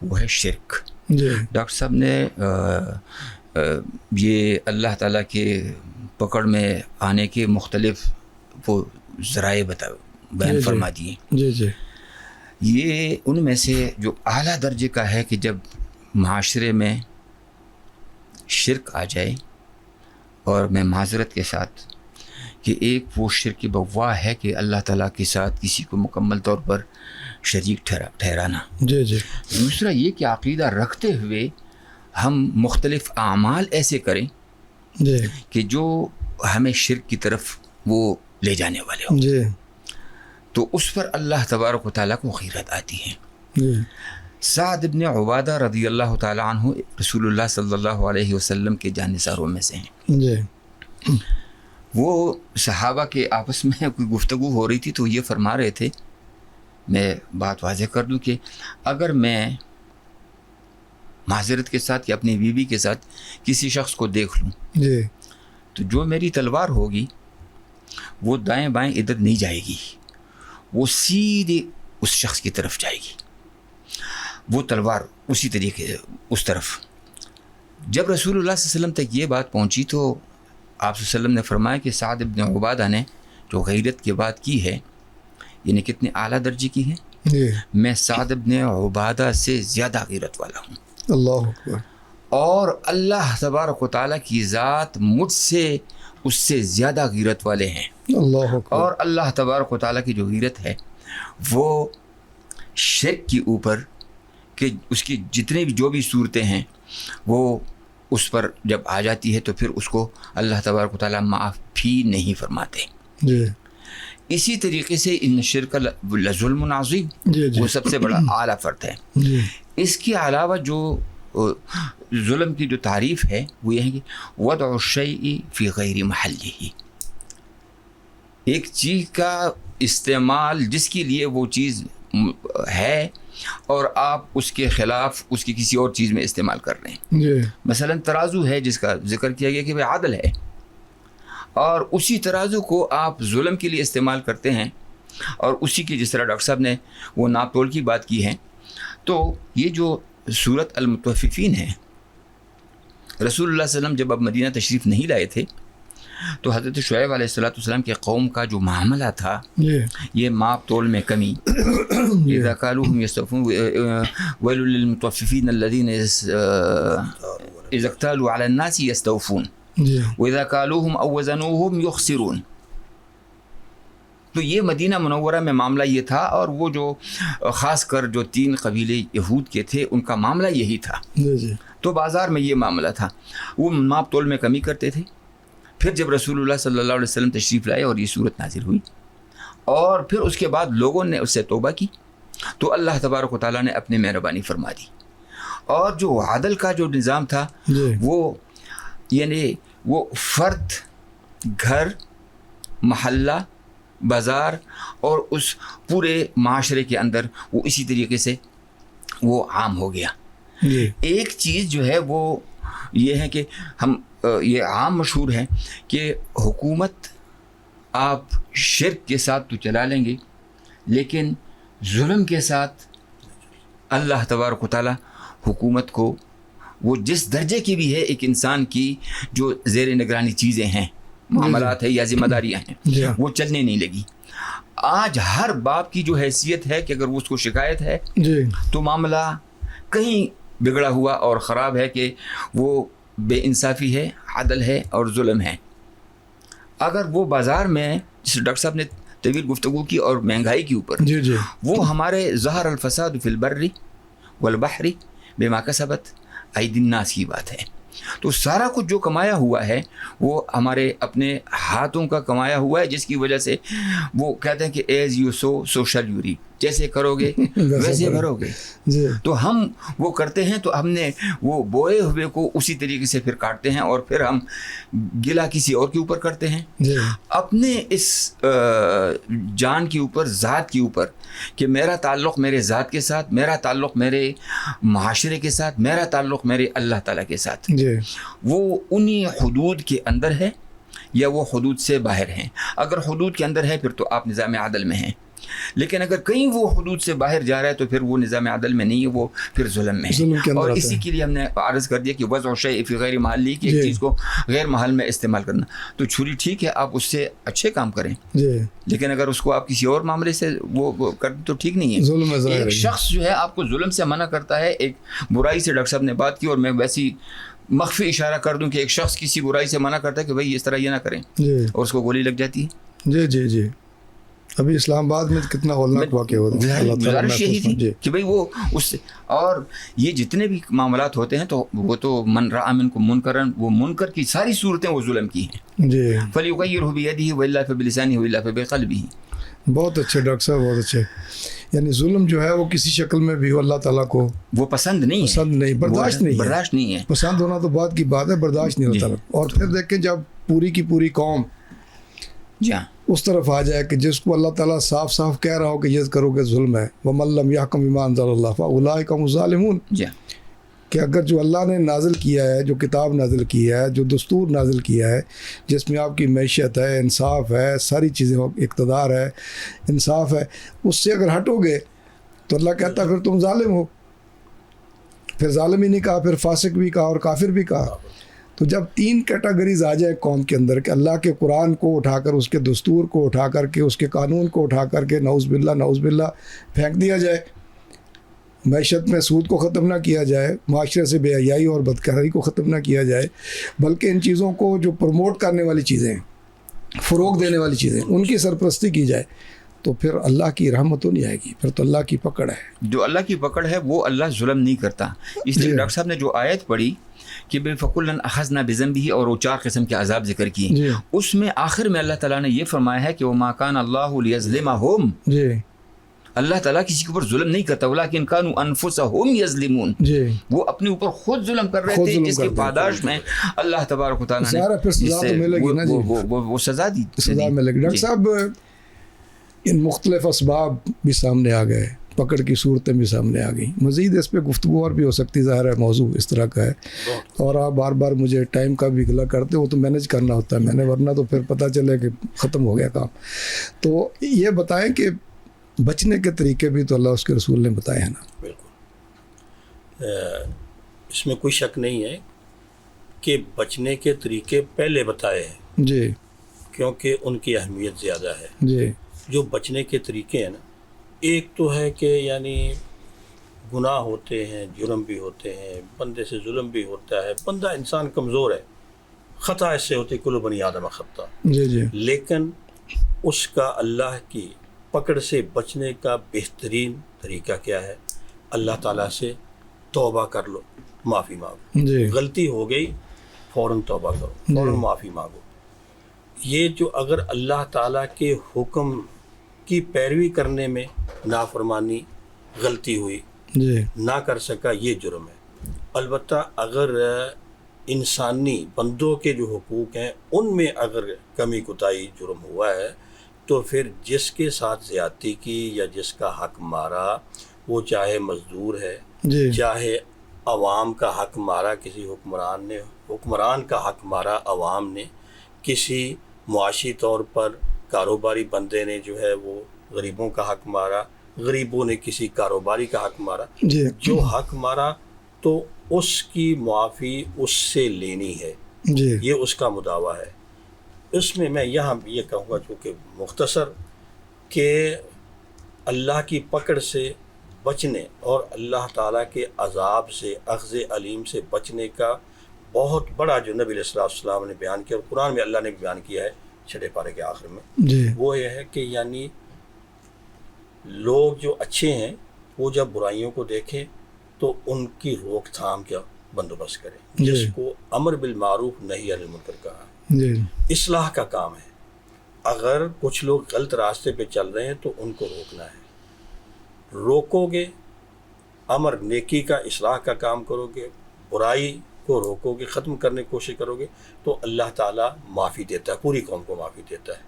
وہ ہے شرک. جی. ڈاکٹر صاحب نے یہ اللہ تعالیٰ کے پکڑ میں آنے کے مختلف وہ ذرائع بیان فرما دیے. جی جی. یہ ان میں سے جو اعلیٰ درجے کا ہے کہ جب معاشرے میں شرک آ جائے، اور میں معذرت کے ساتھ کہ ایک وہ شرک بواہ ہے کہ اللہ تعالیٰ کے ساتھ کسی کو مکمل طور پر شریک ٹھہرانا. جی جی. دوسرا یہ کہ عقیدہ رکھتے ہوئے ہم مختلف اعمال ایسے کریں جی کہ جو ہمیں شرک کی طرف وہ لے جانے والے ہوں. جی. تو اس پر اللہ تبارک و تعالیٰ کو غیرت آتی ہے. جی. سعد بن عبادہ رضی اللہ تعالیٰ عنہ رسول اللہ صلی اللہ علیہ وسلم کے جانثاروں میں سے ہیں. جی. وہ صحابہ کے آپس میں کوئی گفتگو ہو رہی تھی تو یہ فرما رہے تھے، میں بات واضح کر دوں کہ اگر میں معذرت کے ساتھ یا اپنی بیوی کے ساتھ کسی شخص کو دیکھ لوں جی تو جو میری تلوار ہوگی وہ دائیں بائیں ادھر نہیں جائے گی، وہ سیدھے اس شخص کی طرف جائے گی، وہ تلوار اسی طریقے سے اس طرف. جب رسول اللہ صلی اللہ علیہ وسلم تک یہ بات پہنچی تو آپ صلی اللہ علیہ وسلم نے فرمایا کہ سعد بن عبادہ نے جو غیرت کی بات کی ہے، یعنی کتنے اعلیٰ درجے کی ہے، میں سعد بن عبادہ سے زیادہ غیرت والا ہوں. اللہ اکبر. اور اللہ تبارک و تعالیٰ کی ذات مجھ سے اس سے زیادہ غیرت والے ہیں. اللہ اکبر. اور اللہ تبارک و تعالیٰ کی جو غیرت ہے وہ شرک کے اوپر کہ اس کی جتنے بھی جو بھی صورتیں ہیں وہ اس پر جب آ جاتی ہے تو پھر اس کو اللہ تبارک و تعالیٰ معاف بھی نہیں فرماتے. جی. اسی طریقے سے ان شرک لظلم عظیم، وہ سب سے بڑا اعلیٰ فرد ہے. اس کے علاوہ جو ظلم کی جو تعریف ہے وہ یہ ہے کہ وضع الشیء فی غیر محلہ، ایک چیز کا استعمال جس کے لیے وہ چیز ہے اور آپ اس کے خلاف اس کی کسی اور چیز میں استعمال کر رہے ہیں. مثلا ترازو ہے جس کا ذکر کیا گیا کہ وہ عادل ہے، اور اسی ترازو کو آپ ظلم کے لیے استعمال کرتے ہیں، اور اسی کی جس طرح ڈاکٹر صاحب نے وہ ناپ تول کی بات کی ہے. تو یہ جو سورت المطففین ہے، رسول اللہ صلی اللہ علیہ وسلم جب اب مدینہ تشریف نہیں لائے تھے تو حضرت شعیب علیہ السلام کے قوم کا جو معاملہ تھا یہ ماپ تول میں کمی، اذا قالوهم یستوفون ویل للمطففین الذین اذا اکتالوا علی الناس یستوفون واذا قالوهم او وزنوهم یخسرون. تو یہ مدینہ منورہ میں معاملہ یہ تھا، اور وہ جو خاص کر جو 3 قبیلے یہود کے تھے ان کا معاملہ یہی تھا. تو بازار میں یہ معاملہ تھا، وہ ماپ تول میں کمی کرتے تھے. پھر جب رسول اللہ صلی اللہ علیہ وسلم تشریف لائے اور یہ صورت نازل ہوئی، اور پھر اس کے بعد لوگوں نے اس سے توبہ کی، تو اللہ تبارک و تعالیٰ نے اپنے مہربانی فرما دی. اور جو عدل کا جو نظام تھا وہ یعنی وہ فرد، گھر، محلہ، بازار اور اس پورے معاشرے کے اندر وہ اسی طریقے سے وہ عام ہو گیا. ایک چیز جو ہے وہ یہ ہے کہ ہم یہ عام مشہور ہے کہ حکومت آپ شرک کے ساتھ تو چلا لیں گے، لیکن ظلم کے ساتھ اللہ تبارک و تعالیٰ حکومت کو وہ جس درجے کی بھی ہے ایک انسان کی جو زیر نگرانی چیزیں ہیں، معاملات ہے یا ذمہ داریاں ہیں، وہ چلنے نہیں لگی. آج ہر باپ کی جو حیثیت ہے کہ اگر وہ اس کو شکایت ہے تو معاملہ کہیں بگڑا ہوا اور خراب ہے کہ وہ بے انصافی ہے، عدل ہے اور ظلم ہے. اگر وہ بازار میں جس ڈاکٹر صاحب نے طویل گفتگو کی اور مہنگائی کے اوپر، وہ ہمارے ظہر الفساد فی البر والبحر بما کسبت ایدی الناس کی بات ہے. تو سارا کچھ جو کمایا ہوا ہے وہ ہمارے اپنے ہاتھوں کا کمایا ہوا ہے، جس کی وجہ سے وہ کہتے ہیں کہ ایز یو سو سو شل یو ریپ، جیسے کرو گے ویسے بھرو گے. تو ہم وہ کرتے ہیں تو ہم نے وہ بوئے ہوئے کو اسی طریقے سے پھر کاٹتے ہیں، اور پھر ہم گلا کسی اور کے اوپر کرتے ہیں، اپنے اس جان کے اوپر، ذات کے اوپر، کہ میرا تعلق میرے ذات کے ساتھ، میرا تعلق میرے معاشرے کے ساتھ، میرا تعلق میرے اللہ تعالیٰ کے ساتھ، وہ انہی حدود کے اندر ہے یا وہ حدود سے باہر ہیں. اگر حدود کے اندر ہے پھر تو آپ نظام عدل میں ہیں، لیکن اگر کہیں وہ حدود سے باہر جا رہا ہے تو پھر وہ نظام عدل میں نہیں ہے، وہ پھر ظلم میں ہے. اور اسی کے لیے ہم نے عرض کر دیا کہ وضع الشیء فی غیر محلہ، کہ ایک چیز کو غیر محل میں استعمال کرنا. تو چھری ٹھیک ہے، آپ اس سے اچھے کام کریں، لیکن اگر اس کو آپ کسی اور معاملے سے وہ کرتے تو ٹھیک نہیں ہے. ایک شخص جو ہے آپ کو ظلم سے منع کرتا ہے، ایک برائی سے ڈاکٹر صاحب نے بات کی، اور میں ویسی مخفی اشارہ کر دوں کہ ایک شخص کسی برائی سے منع کرتا ہے کہ بھائی اس طرح یہ نہ کریں، اور اس کو گولی لگ جاتی ہے. جی ابھی اسلام آباد میں کتنا ہولناک واقع ہوتا ہے. گزارش یہی تھی کہ بھائی وہ اس، اور یہ جتنے بھی معاملات ہوتے ہیں تو وہ تو من رأى منکم منکرا، وہ منکر کی ساری صورتیں وہ ظلم کی ہیں. فلیغیرہ بیدہ والا فبلسانہ والا فبقلبہ. بہت اچھے ڈاکٹر صاحب، بہت اچھے. یعنی ظلم جو ہے وہ کسی شکل میں بھی ہو اللہ تعالیٰ کو وہ پسند نہیں، برداشت نہیں ہے. پسند ہونا تو بات کی بات ہے، برداشت نہیں ہوتا. اور پھر دیکھیں جب پوری کی پوری قوم اس طرف آ جائے کہ جس کو اللہ تعالیٰ صاف صاف کہہ رہا ہو کہ یہ کرو گے ظلم ہے، وَمَن لَّمْ يَحْكُم بِمَا أَنزَلَ اللَّهُ فَأُولَٰئِكَ هُمُ الظَّالِمُونَ. کہ اگر جو اللہ نے نازل کیا ہے، جو کتاب نازل کیا ہے، جو دستور نازل کیا ہے، جس میں آپ کی معیشت ہے، انصاف ہے، ساری چیزیں، اقتدار ہے، انصاف ہے، اس سے اگر ہٹو گے تو اللہ کہتا پھر تم ظالم ہو. پھر ظالم ہی نہیں کہا, پھر فاسق بھی کہا اور کافر بھی کہا. تو جب 3 کیٹیگریز آ جائے قوم کے اندر کہ اللہ کے قرآن کو اٹھا کر, اس کے دستور کو اٹھا کر کے, اس کے قانون کو اٹھا کر کے نعوذ باللہ پھینک دیا جائے, معیشت میں سود کو ختم نہ کیا جائے, معاشرے سے بے حیائی اور بدکاری کو ختم نہ کیا جائے, بلکہ ان چیزوں کو جو پروموٹ کرنے والی چیزیں, فروغ دینے والی چیزیں, ان کی سرپرستی کی جائے, تو پھر اللہ کی رحمت نہیں آئے گی, پھر تو اللہ کی پکڑ ہے. جو اللہ کی پکڑ ہے وہ اللہ ظلم نہیں کرتا. اس لیے ڈاکٹر صاحب نے جو آیت پڑھی کہ فَكُلًّا أَخَذْنَا بِذَنبِهِ اور وہ 4 قسم کے عذاب ذکر کیے, اس میں آخر میں اللہ تعالیٰ نے یہ فرمایا ہے کہ وَمَا كَانَ اللَّهُ لِيَظْلِمَهُمْ, اللہ تعالیٰ کسی کے اوپر ظلم نہیں کرتا, وَلَكِنْ كَانُوا أَنفُسَهُمْ يَظْلِمُونَ, وہ اپنے اوپر خود ظلم کر رہے تھے, جس کی پاداش میں اللہ تبارک و تعالیٰ نے وہ سزا دی. ڈاکٹر صاحب ان مختلف اسباب بھی سامنے آ گئے, پکڑ کی صورتیں بھی سامنے آ گئیں. مزید اس پہ گفتگو اور بھی ہو سکتی, ظاہر ہے موضوع اس طرح کا ہے, اور آپ بار بار مجھے ٹائم کا بھی گلا کرتے ہو, تو مینیج کرنا ہوتا ہے میں نے, ورنہ تو پھر پتہ چلے کہ ختم ہو گیا کام. تو یہ بتائیں کہ بچنے کے طریقے بھی تو اللہ اس کے رسول نے بتائے ہیں نا. بالکل, اس میں کوئی شک نہیں ہے کہ بچنے کے طریقے پہلے بتائے ہیں جی, کیونکہ ان کی اہمیت زیادہ ہے. جی, جو بچنے کے طریقے ہیں نا, ایک تو ہے کہ یعنی گناہ ہوتے ہیں, جرم بھی ہوتے ہیں, بندے سے ظلم بھی ہوتا ہے, بندہ انسان کمزور ہے, خطا اس سے ہوتی, کل بنی آدم خطا. جی, جی, لیکن اس کا اللہ کی پکڑ سے بچنے کا بہترین طریقہ کیا ہے؟ اللہ تعالیٰ سے توبہ کر لو, معافی مانگو. جی, غلطی ہو گئی فوراً توبہ کرو, فوراً معافی مانگو. یہ جو اگر اللہ تعالیٰ کے حکم کی پیروی کرنے میں نافرمانی, غلطی ہوئی, جی, نہ کر سکا, یہ جرم ہے. البتہ اگر انسانی بندوں کے جو حقوق ہیں ان میں اگر کمی کوتاہی جرم ہوا ہے, تو پھر جس کے ساتھ زیادتی کی یا جس کا حق مارا, وہ چاہے مزدور ہے, جی, چاہے عوام کا حق مارا کسی حکمران نے, حکمران کا حق مارا عوام نے, کسی معاشی طور پر کاروباری بندے نے جو ہے وہ غریبوں کا حق مارا, غریبوں نے کسی کاروباری کا حق مارا, جی, جو حق مارا تو اس کی معافی اس سے لینی ہے, جی, یہ اس کا مداوع ہے. اس میں میں یہاں یہ کہوں گا چونکہ مختصر, کہ اللہ کی پکڑ سے بچنے اور اللہ تعالیٰ کے عذاب سے, اخذ علیم سے بچنے کا بہت بڑا جو نبی علیہ السلام نے بیان کیا, اور قرآن میں اللہ نے بیان کیا ہے 6 پارے کے آخر میں, جی, وہ یہ ہے کہ یعنی لوگ جو اچھے ہیں وہ جب برائیوں کو دیکھیں تو ان کی روک تھام کا بندوبست کریں, جس کو امر بالمعروف نہی عن المنکر کہا, جی, اصلاح کا کام ہے. اگر کچھ لوگ غلط راستے پہ چل رہے ہیں تو ان کو روکنا ہے. روکو گے, امر نیکی کا, اصلاح کا کام کرو گے, برائی کو روکو گے, ختم کرنے کی کوشش کرو گے, تو اللہ تعالیٰ معافی دیتا ہے, پوری قوم کو معافی دیتا ہے,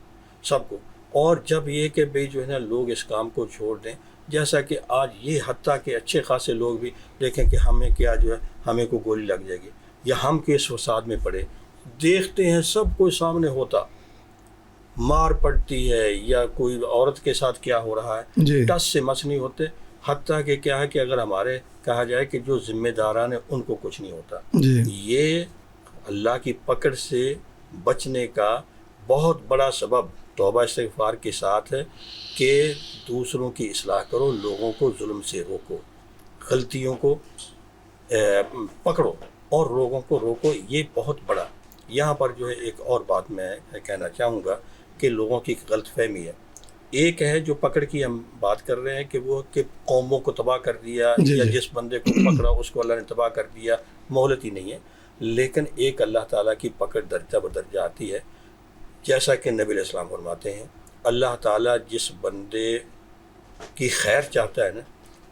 سب کو. اور جب یہ کہ بھئی جو ہے نا لوگ اس کام کو چھوڑ دیں, جیسا کہ آج یہ حتیٰ کہ اچھے خاصے لوگ بھی دیکھیں کہ ہمیں کیا جو ہے ہمیں کو گولی لگ جائے گی, یا ہم کس فساد میں پڑے, دیکھتے ہیں سب کوئی سامنے ہوتا, مار پڑتی ہے یا کوئی عورت کے ساتھ کیا ہو رہا ہے, جی, ٹس سے مس نہیں ہوتے. حتیٰ کہ کیا ہے کہ اگر ہمارے کہا جائے کہ جو ذمہ داران ہیں ان کو کچھ نہیں ہوتا. جی, یہ اللہ کی پکڑ سے بچنے کا بہت بڑا سبب توبہ استغفار کے ساتھ ہے کہ دوسروں کی اصلاح کرو, لوگوں کو ظلم سے روکو, غلطیوں کو پکڑو اور لوگوں کو روکو. یہ بہت بڑا. یہاں پر جو ہے ایک اور بات میں کہنا چاہوں گا کہ لوگوں کی غلط فہمی ہے. ایک ہے جو پکڑ کی ہم بات کر رہے ہیں کہ وہ کہ قوموں کو تباہ کر دیا, یا جس بندے کو پکڑا اس کو اللہ نے تباہ کر دیا, مہلت ہی نہیں ہے. لیکن ایک اللہ تعالیٰ کی پکڑ درجہ بدرجہ آتی ہے, جیسا کہ نبی علیہ السلام فرماتے ہیں, اللہ تعالیٰ جس بندے کی خیر چاہتا ہے نا,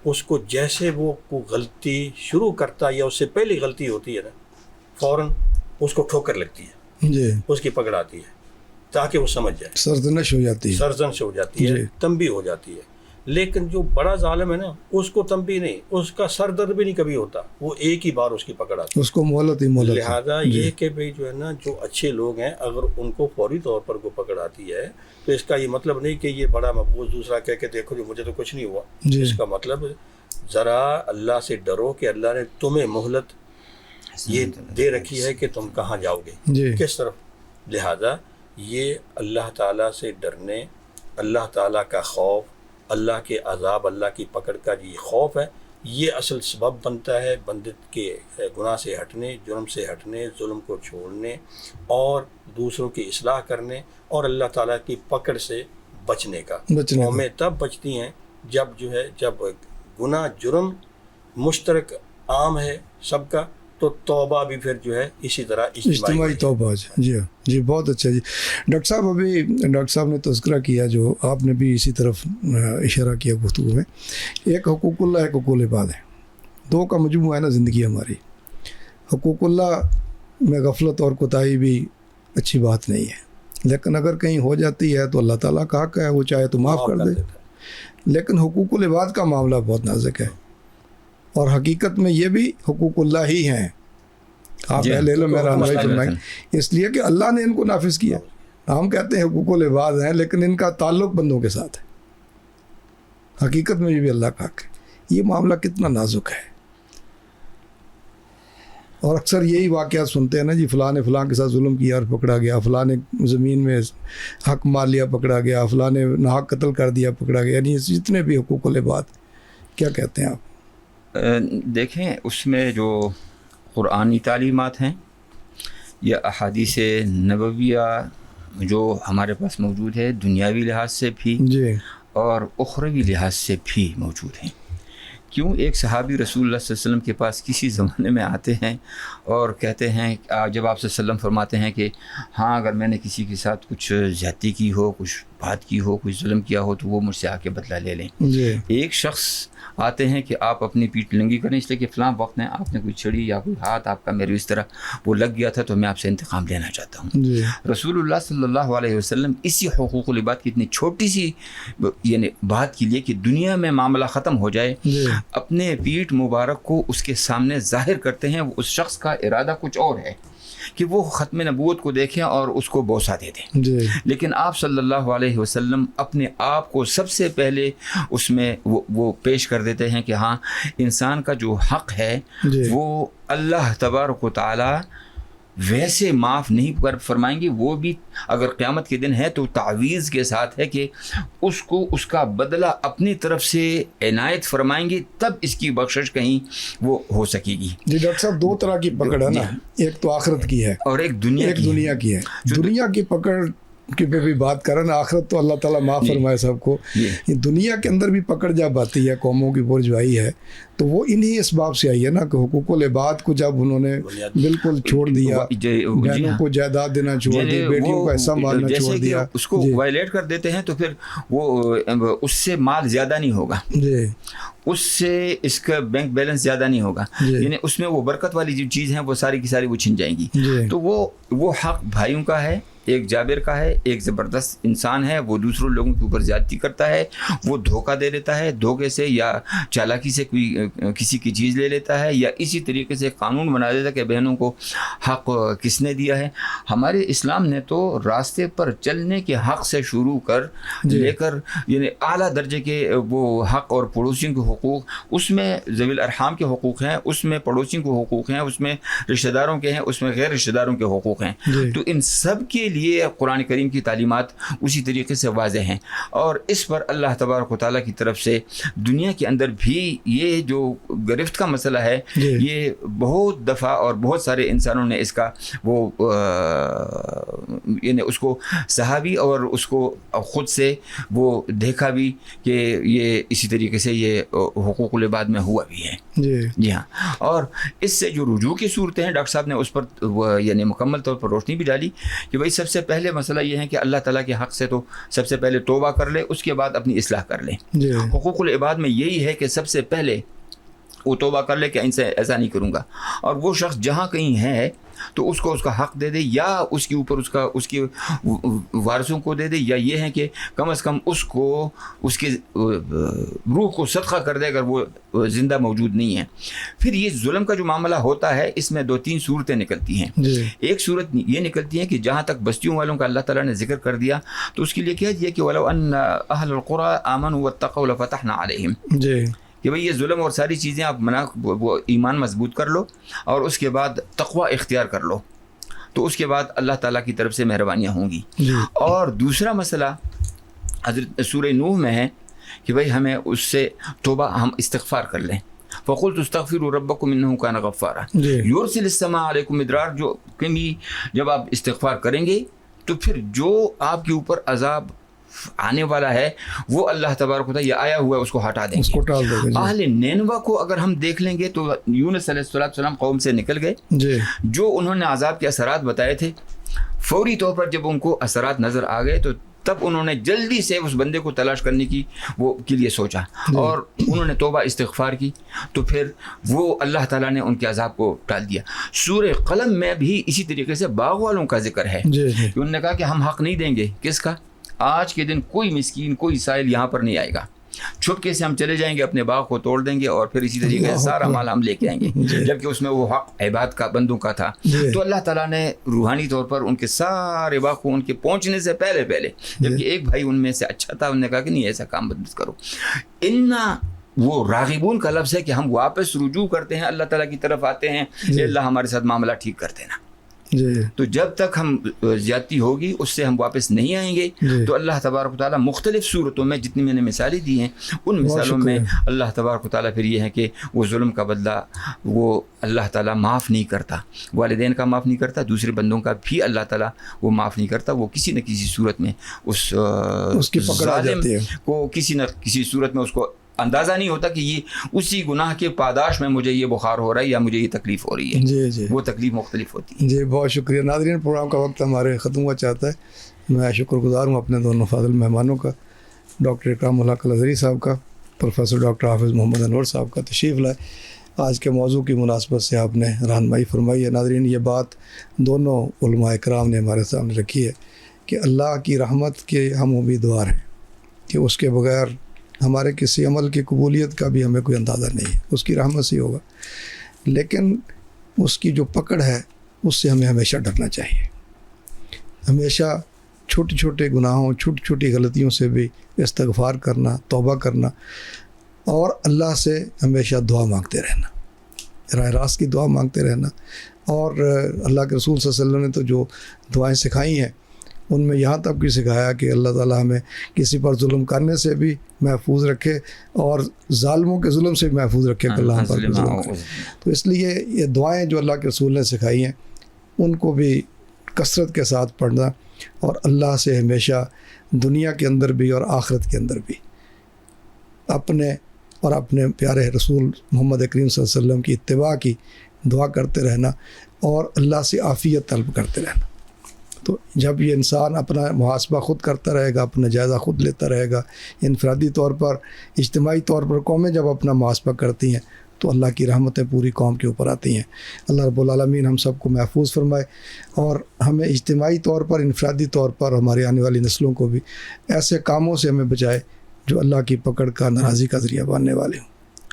اس کو جیسے وہ کوئی غلطی شروع کرتا ہے یا اس سے پہلی غلطی ہوتی ہے نا, فوراً اس کو ٹھوکر لگتی ہے, جی, اس کی پکڑ آتی ہے تاکہ وہ سمجھ جائے, سرزنش ہو جاتی ہے, سرزنش ہو جاتی ہے, تنبیہ ہو جاتی ہے. لیکن جو بڑا ظالم ہے نا اس کو تنبیہ نہیں, اس کا سر درد بھی نہیں کبھی ہوتا, وہ ایک ہی بار اس کی پکڑ آتی, اس کو مہلت ہی مہلت. لہٰذا یہ کہ بھئی جو ہے نا جو اچھے لوگ ہیں اگر ان کو فوری طور پر کو پکڑ آتی ہے تو اس کا یہ مطلب نہیں کہ یہ بڑا مقبوض دوسرا کہہ کے دیکھو جو مجھے تو کچھ نہیں ہوا. اس کا مطلب ذرا اللہ سے ڈرو کہ اللہ نے تمہیں مہلت یہ دے رکھی ہے کہ تم کہاں جاؤ گے, کس طرف. لہٰذا یہ اللہ تعالیٰ سے ڈرنے, اللہ تعالیٰ کا خوف, اللہ کے عذاب, اللہ کی پکڑ کا یہ خوف ہے, یہ اصل سبب بنتا ہے بندے کے گناہ سے ہٹنے, جرم سے ہٹنے, ظلم کو چھوڑنے اور دوسروں کی اصلاح کرنے اور اللہ تعالیٰ کی پکڑ سے بچنے کا. قومیں تب بچتی ہیں جب جو ہے جب گناہ جرم مشترک عام ہے سب کا, تو توبہ بھی پھر جو ہے اسی طرح اجتماعی توبہ. جی ہاں, جی بہت اچھا. جی ڈاکٹر صاحب, ابھی ڈاکٹر صاحب نے تذکرہ کیا, جو آپ نے بھی اسی طرف اشارہ کیا گفتگو میں, ایک حقوق اللہ, ایک حقوق العباد ہے, دو کا مجموعہ ہے نا زندگی ہماری. حقوق اللہ میں غفلت اور کوتاہی بھی اچھی بات نہیں ہے, لیکن اگر کہیں ہو جاتی ہے تو اللہ تعالیٰ کا حق ہے, وہ چاہے تو معاف کر دے. لیکن حقوق العباد کا معاملہ بہت نازک ہے, اور حقیقت میں یہ بھی حقوق اللہ ہی ہیں. آپ اہل علم میں رہنمائی فرمائیں, اس لیے کہ اللہ نے ان کو نافذ کیا. ہم کہتے ہیں حقوق العباد ہیں, لیکن ان کا تعلق بندوں کے ساتھ ہے. حقیقت میں یہ بھی اللہ کا حق ہے. یہ معاملہ کتنا نازک ہے, اور اکثر یہی واقعات سنتے ہیں نا جی, فلاں نے فلاں کے ساتھ ظلم کیا اور پکڑا گیا, فلاں نے زمین میں حق مار لیا پکڑا گیا, فلاں نے ناحق قتل کر دیا پکڑا گیا. یعنی جتنے بھی حقوق العباد, کیا کہتے ہیں آپ؟ دیکھیں, اس میں جو قرآنی تعلیمات ہیں یا احادیث نبویہ جو ہمارے پاس موجود ہے, دنیاوی لحاظ سے بھی اور اخروی لحاظ سے بھی موجود ہیں. کیوں ایک صحابی رسول اللہ صلی اللہ علیہ وسلم کے پاس کسی زمانے میں آتے ہیں اور کہتے ہیں, جب آپ صلی اللہ علیہ وسلم فرماتے ہیں کہ ہاں اگر میں نے کسی کے ساتھ کچھ زیادتی کی ہو, کچھ بات کی ہو, کچھ ظلم کیا ہو, تو وہ مجھ سے آ کے بدلہ لے لیں. ایک شخص آتے ہیں کہ آپ اپنی پیٹھ ننگی کریں, اس لیے کہ فلاں وقت میں آپ نے کوئی چھڑی یا کوئی ہاتھ آپ کا میرے اس طرح وہ لگ گیا تھا, تو میں آپ سے انتقام لینا چاہتا ہوں. رسول اللہ صلی اللہ علیہ وسلم اسی حقوق العباد کی اتنی چھوٹی سی یعنی بات کے لیے کہ دنیا میں معاملہ ختم ہو جائے, اپنے پیٹھ مبارک کو اس کے سامنے ظاہر کرتے ہیں. اس شخص کا ارادہ کچھ اور ہے کہ وہ ختم نبوت کو دیکھیں اور اس کو بوسہ دے دیں, لیکن آپ صلی اللہ علیہ وسلم اپنے آپ کو سب سے پہلے اس میں وہ پیش کر دیتے ہیں کہ ہاں انسان کا جو حق ہے وہ اللہ تبارک و تعالی ویسے معاف نہیں فرمائیں گے. وہ بھی اگر قیامت کے دن ہے تو تعویذ کے ساتھ ہے کہ اس کو اس کا بدلہ اپنی طرف سے عنایت فرمائیں گے, تب اس کی بخشش کہیں وہ ہو سکے گی. جی ڈاکٹر صاحب, دو طرح کی پکڑ ہے نا, ایک تو آخرت کی ہے اور ایک دنیا کی ہے. دنیا کی پکڑ کی پہ بھی بات کریں نا, آخرت تو اللہ تعالیٰ معاف فرمائے سب کو. دنیا کے اندر بھی پکڑ جب آتی ہے, قوموں کی برجوائی ہے, تو وہ انہی اسباب سے آئی ہے نا کہ حقوق العباد کو جب انہوں نے بالکل چھوڑ دیا, بہنوں کو جائیداد دینا چھوڑ دیا, بیٹیوں کا حصہ مارنا چھوڑ دیا, اس کو وائلیٹ کر دیتے ہیں, تو پھر وہ اس سے مال زیادہ نہیں ہوگا, اس سے اس کا بینک بیلنس زیادہ نہیں ہوگا, یعنی اس میں وہ برکت والی جو چیز ہیں وہ ساری کی ساری وہ چھن جائیں گی. تو وہ حق بھائیوں کا ہے, ایک جابر کا ہے, ایک زبردست انسان ہے, وہ دوسروں لوگوں کے اوپر زیادتی کرتا ہے, وہ دھوکہ دے لیتا ہے, دھوکے سے یا چالاکی سے کوئی کسی کی چیز لے لیتا ہے, یا اسی طریقے سے قانون بنا دیتا ہے کہ بہنوں کو حق کس نے دیا ہے. ہمارے اسلام نے تو راستے پر چلنے کے حق سے شروع کر لے کر یعنی اعلیٰ درجے کے وہ حق اور پڑوسیوں کے حقوق, اس میں ذوی الارحام کے حقوق ہیں, اس میں پڑوسیوں کے حقوق ہیں, اس میں رشتہ داروں کے ہیں, اس میں غیر رشتہ داروں کے حقوق ہیں. تو ان سب کے لیے قرآن کریم کی تعلیمات اسی طریقے سے واضح ہیں, اور اس پر اللہ تبارک و تعالیٰ کی طرف سے دنیا کے اندر بھی یہ جو گرفت کا مسئلہ ہے یہ بہت دفعہ اور بہت سارے انسانوں نے اس کا وہ یعنی اس کو صحابی اور اس کو خود سے وہ دیکھا بھی کہ یہ اسی طریقے سے یہ حقوق العباد میں ہوا بھی ہے. جی ہاں, اور اس سے جو رجوع کی صورتیں ہیں, ڈاکٹر صاحب نے اس پر یعنی مکمل طور پر روشنی بھی ڈالی کہ بھائی سب سے پہلے مسئلہ یہ ہے کہ اللہ تعالیٰ کے حق سے تو سب سے پہلے توبہ کر لے, اس کے بعد اپنی اصلاح کر لے. حقوق العباد میں یہی ہے کہ سب سے پہلے وہ توبہ کر لے کہ ان سے ایسا نہیں کروں گا, اور وہ شخص جہاں کہیں ہے تو اس کو اس کا حق دے دے، یا اس کے اوپر اس کے وارثوں کو دے دے، یا یہ ہے کہ کم از کم اس کو اس کے روح کو صدقہ کر دے اگر وہ زندہ موجود نہیں ہے۔ پھر یہ ظلم کا جو معاملہ ہوتا ہے اس میں 2-3 صورتیں نکلتی ہیں۔ ایک صورت یہ نکلتی ہے کہ جہاں تک بستیوں والوں کا اللہ تعالیٰ نے ذکر کر دیا تو اس کے لیے کہہ دیا کہ وَلَوْ أَنَّ أَهْلَ الْقُرَىٰ آمَنُوا وَاتَّقَوْا لَفَتَحْنَا عَلَيْهِمْ، کہ بھئی یہ ظلم اور ساری چیزیں آپ وہ ایمان مضبوط کر لو اور اس کے بعد تقوی اختیار کر لو تو اس کے بعد اللہ تعالیٰ کی طرف سے مہربانیاں ہوں گی۔ اور دوسرا مسئلہ حضرت سورہ نوح میں ہے کہ بھئی ہمیں اس سے توبہ، ہم استغفار کر لیں۔ فَقُلْتُ اسْتَغْفِرُوا رَبَّكُمْ إِنَّهُ كَانَ غَفَّارًا يُرْسِلِ السَّمَاءَ عَلَيْكُمْ مِدْرَارًا، جو کبھی جب آپ استغفار کریں گے تو پھر جو آپ کے اوپر عذاب آنے والا ہے وہ اللہ تبارک و تعالیٰ یہ آیا ہوا ہے اس کو ہٹا دیں گے۔ اہل نینوا کو اگر ہم دیکھ لیں گے تو یونس علیہ السلام قوم سے نکل گئے، جو انہوں نے عذاب کے اثرات بتائے تھے، فوری طور پر جب ان کو اثرات نظر آ گئے تو تب انہوں نے جلدی سے اس بندے کو تلاش کرنے کی کے لیے سوچا اور انہوں نے توبہ استغفار کی تو پھر وہ اللہ تعالیٰ نے ان کے عذاب کو ٹال دیا۔ سورہ قلم میں بھی اسی طریقے سے باغ والوں کا ذکر ہے کہ انہوں نے کہا کہ ہم حق نہیں دیں گے، کس کا؟ آج کے دن کوئی مسکین کوئی سائل یہاں پر نہیں آئے گا، چھپکے سے ہم چلے جائیں گے، اپنے باغ کو توڑ دیں گے اور پھر اسی طریقے سے سارا مال ہم لے کے آئیں گے، جبکہ اس میں وہ حق عباد کا بندوں کا تھا۔ تو اللہ تعالیٰ نے روحانی طور پر ان کے سارے باغ کو ان کے پہنچنے سے پہلے جبکہ ایک بھائی ان میں سے اچھا تھا، انہوں نے کہا کہ نہیں ایسا کام بند کرو۔ وہ راغبون کا لفظ ہے کہ ہم واپس رجوع کرتے ہیں، اللہ تعالیٰ کی طرف آتے ہیں کہ اللہ ہمارے ساتھ معاملہ ٹھیک کر دینا۔ تو جب تک ہم زیادتی ہوگی اس سے ہم واپس نہیں آئیں گے۔ تو اللہ تبارک و تعالیٰ مختلف صورتوں میں جتنی میں نے مثالیں دی ہیں ان مثالوں میں اللہ تبارک و تعالیٰ پھر یہ ہے کہ وہ ظلم کا بدلہ وہ اللہ تعالیٰ معاف نہیں کرتا، والدین کا معاف نہیں کرتا، دوسرے بندوں کا بھی اللہ تعالیٰ وہ معاف نہیں کرتا، وہ کسی نہ کسی صورت میں اس کی ظالم کو کسی نہ کسی صورت میں اس کو اندازہ نہیں ہوتا کہ یہ اسی گناہ کے پاداش میں مجھے یہ بخار ہو رہا ہے یا مجھے یہ تکلیف ہو رہی ہے۔ وہ تکلیف مختلف ہوتی ہے۔ جی بہت شکریہ ناظرین، پروگرام کا وقت ہمارے ختم ہوا چاہتا ہے۔ میں شکر گزار ہوں اپنے دونوں فاضل مہمانوں کا، ڈاکٹر اکرام الحق الازہری صاحب کا، پروفیسر ڈاکٹر حافظ محمد انور صاحب کا تشریف لائے۔ آج کے موضوع کی مناسبت سے آپ نے رہنمائی فرمائی ہے۔ ناظرین یہ بات دونوں علماء اکرام نے ہمارے سامنے رکھی ہے کہ اللہ کی رحمت کے ہم امیدوار ہیں کہ اس کے بغیر ہمارے کسی عمل کی قبولیت کا بھی ہمیں کوئی اندازہ نہیں ہے، اس کی رحمت سے ہوگا، لیکن اس کی جو پکڑ ہے اس سے ہمیں ہمیشہ ڈرنا چاہیے۔ ہمیشہ چھوٹے چھوٹے گناہوں، چھوٹی چھوٹی غلطیوں سے بھی استغفار کرنا، توبہ کرنا اور اللہ سے ہمیشہ دعا مانگتے رہنا، راہ راست کی دعا مانگتے رہنا۔ اور اللہ کے رسول صلی اللہ علیہ وسلم نے تو جو دعائیں سکھائی ہیں ان میں یہاں تک بھی سکھایا کہ اللہ تعالیٰ ہمیں کسی پر ظلم کرنے سے بھی محفوظ رکھے اور ظالموں کے ظلم سے بھی محفوظ رکھے کہ اللہ ہم پر ظلم کرے۔ تو اس لیے یہ دعائیں جو اللہ کے رسول نے سکھائی ہیں ان کو بھی کثرت کے ساتھ پڑھنا اور اللہ سے ہمیشہ دنیا کے اندر بھی اور آخرت کے اندر بھی اپنے اور اپنے پیارے رسول محمد کریم صلی اللہ علیہ وسلم کی اتباع کی دعا کرتے رہنا اور اللہ سے عافیت طلب کرتے رہنا۔ تو جب یہ انسان اپنا محاسبہ خود کرتا رہے گا، اپنا جائزہ خود لیتا رہے گا، انفرادی طور پر، اجتماعی طور پر قومیں جب اپنا محاسبہ کرتی ہیں تو اللہ کی رحمتیں پوری قوم کے اوپر آتی ہیں۔ اللہ رب العالمین ہم سب کو محفوظ فرمائے اور ہمیں اجتماعی طور پر، انفرادی طور پر، ہماری آنے والی نسلوں کو بھی ایسے کاموں سے ہمیں بچائے جو اللہ کی پکڑ کا، ناراضی کا ذریعہ بننے والے ہوں۔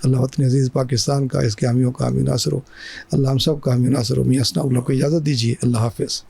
اللہ وطن عزیز پاکستان کا، اس کے حامیوں کا حامی ناصر ہو، اللہ ہم سب کا حامی ناصر ہو۔ میاں اسنا اللہ کو اجازت دیجیے، اللہ حافظ۔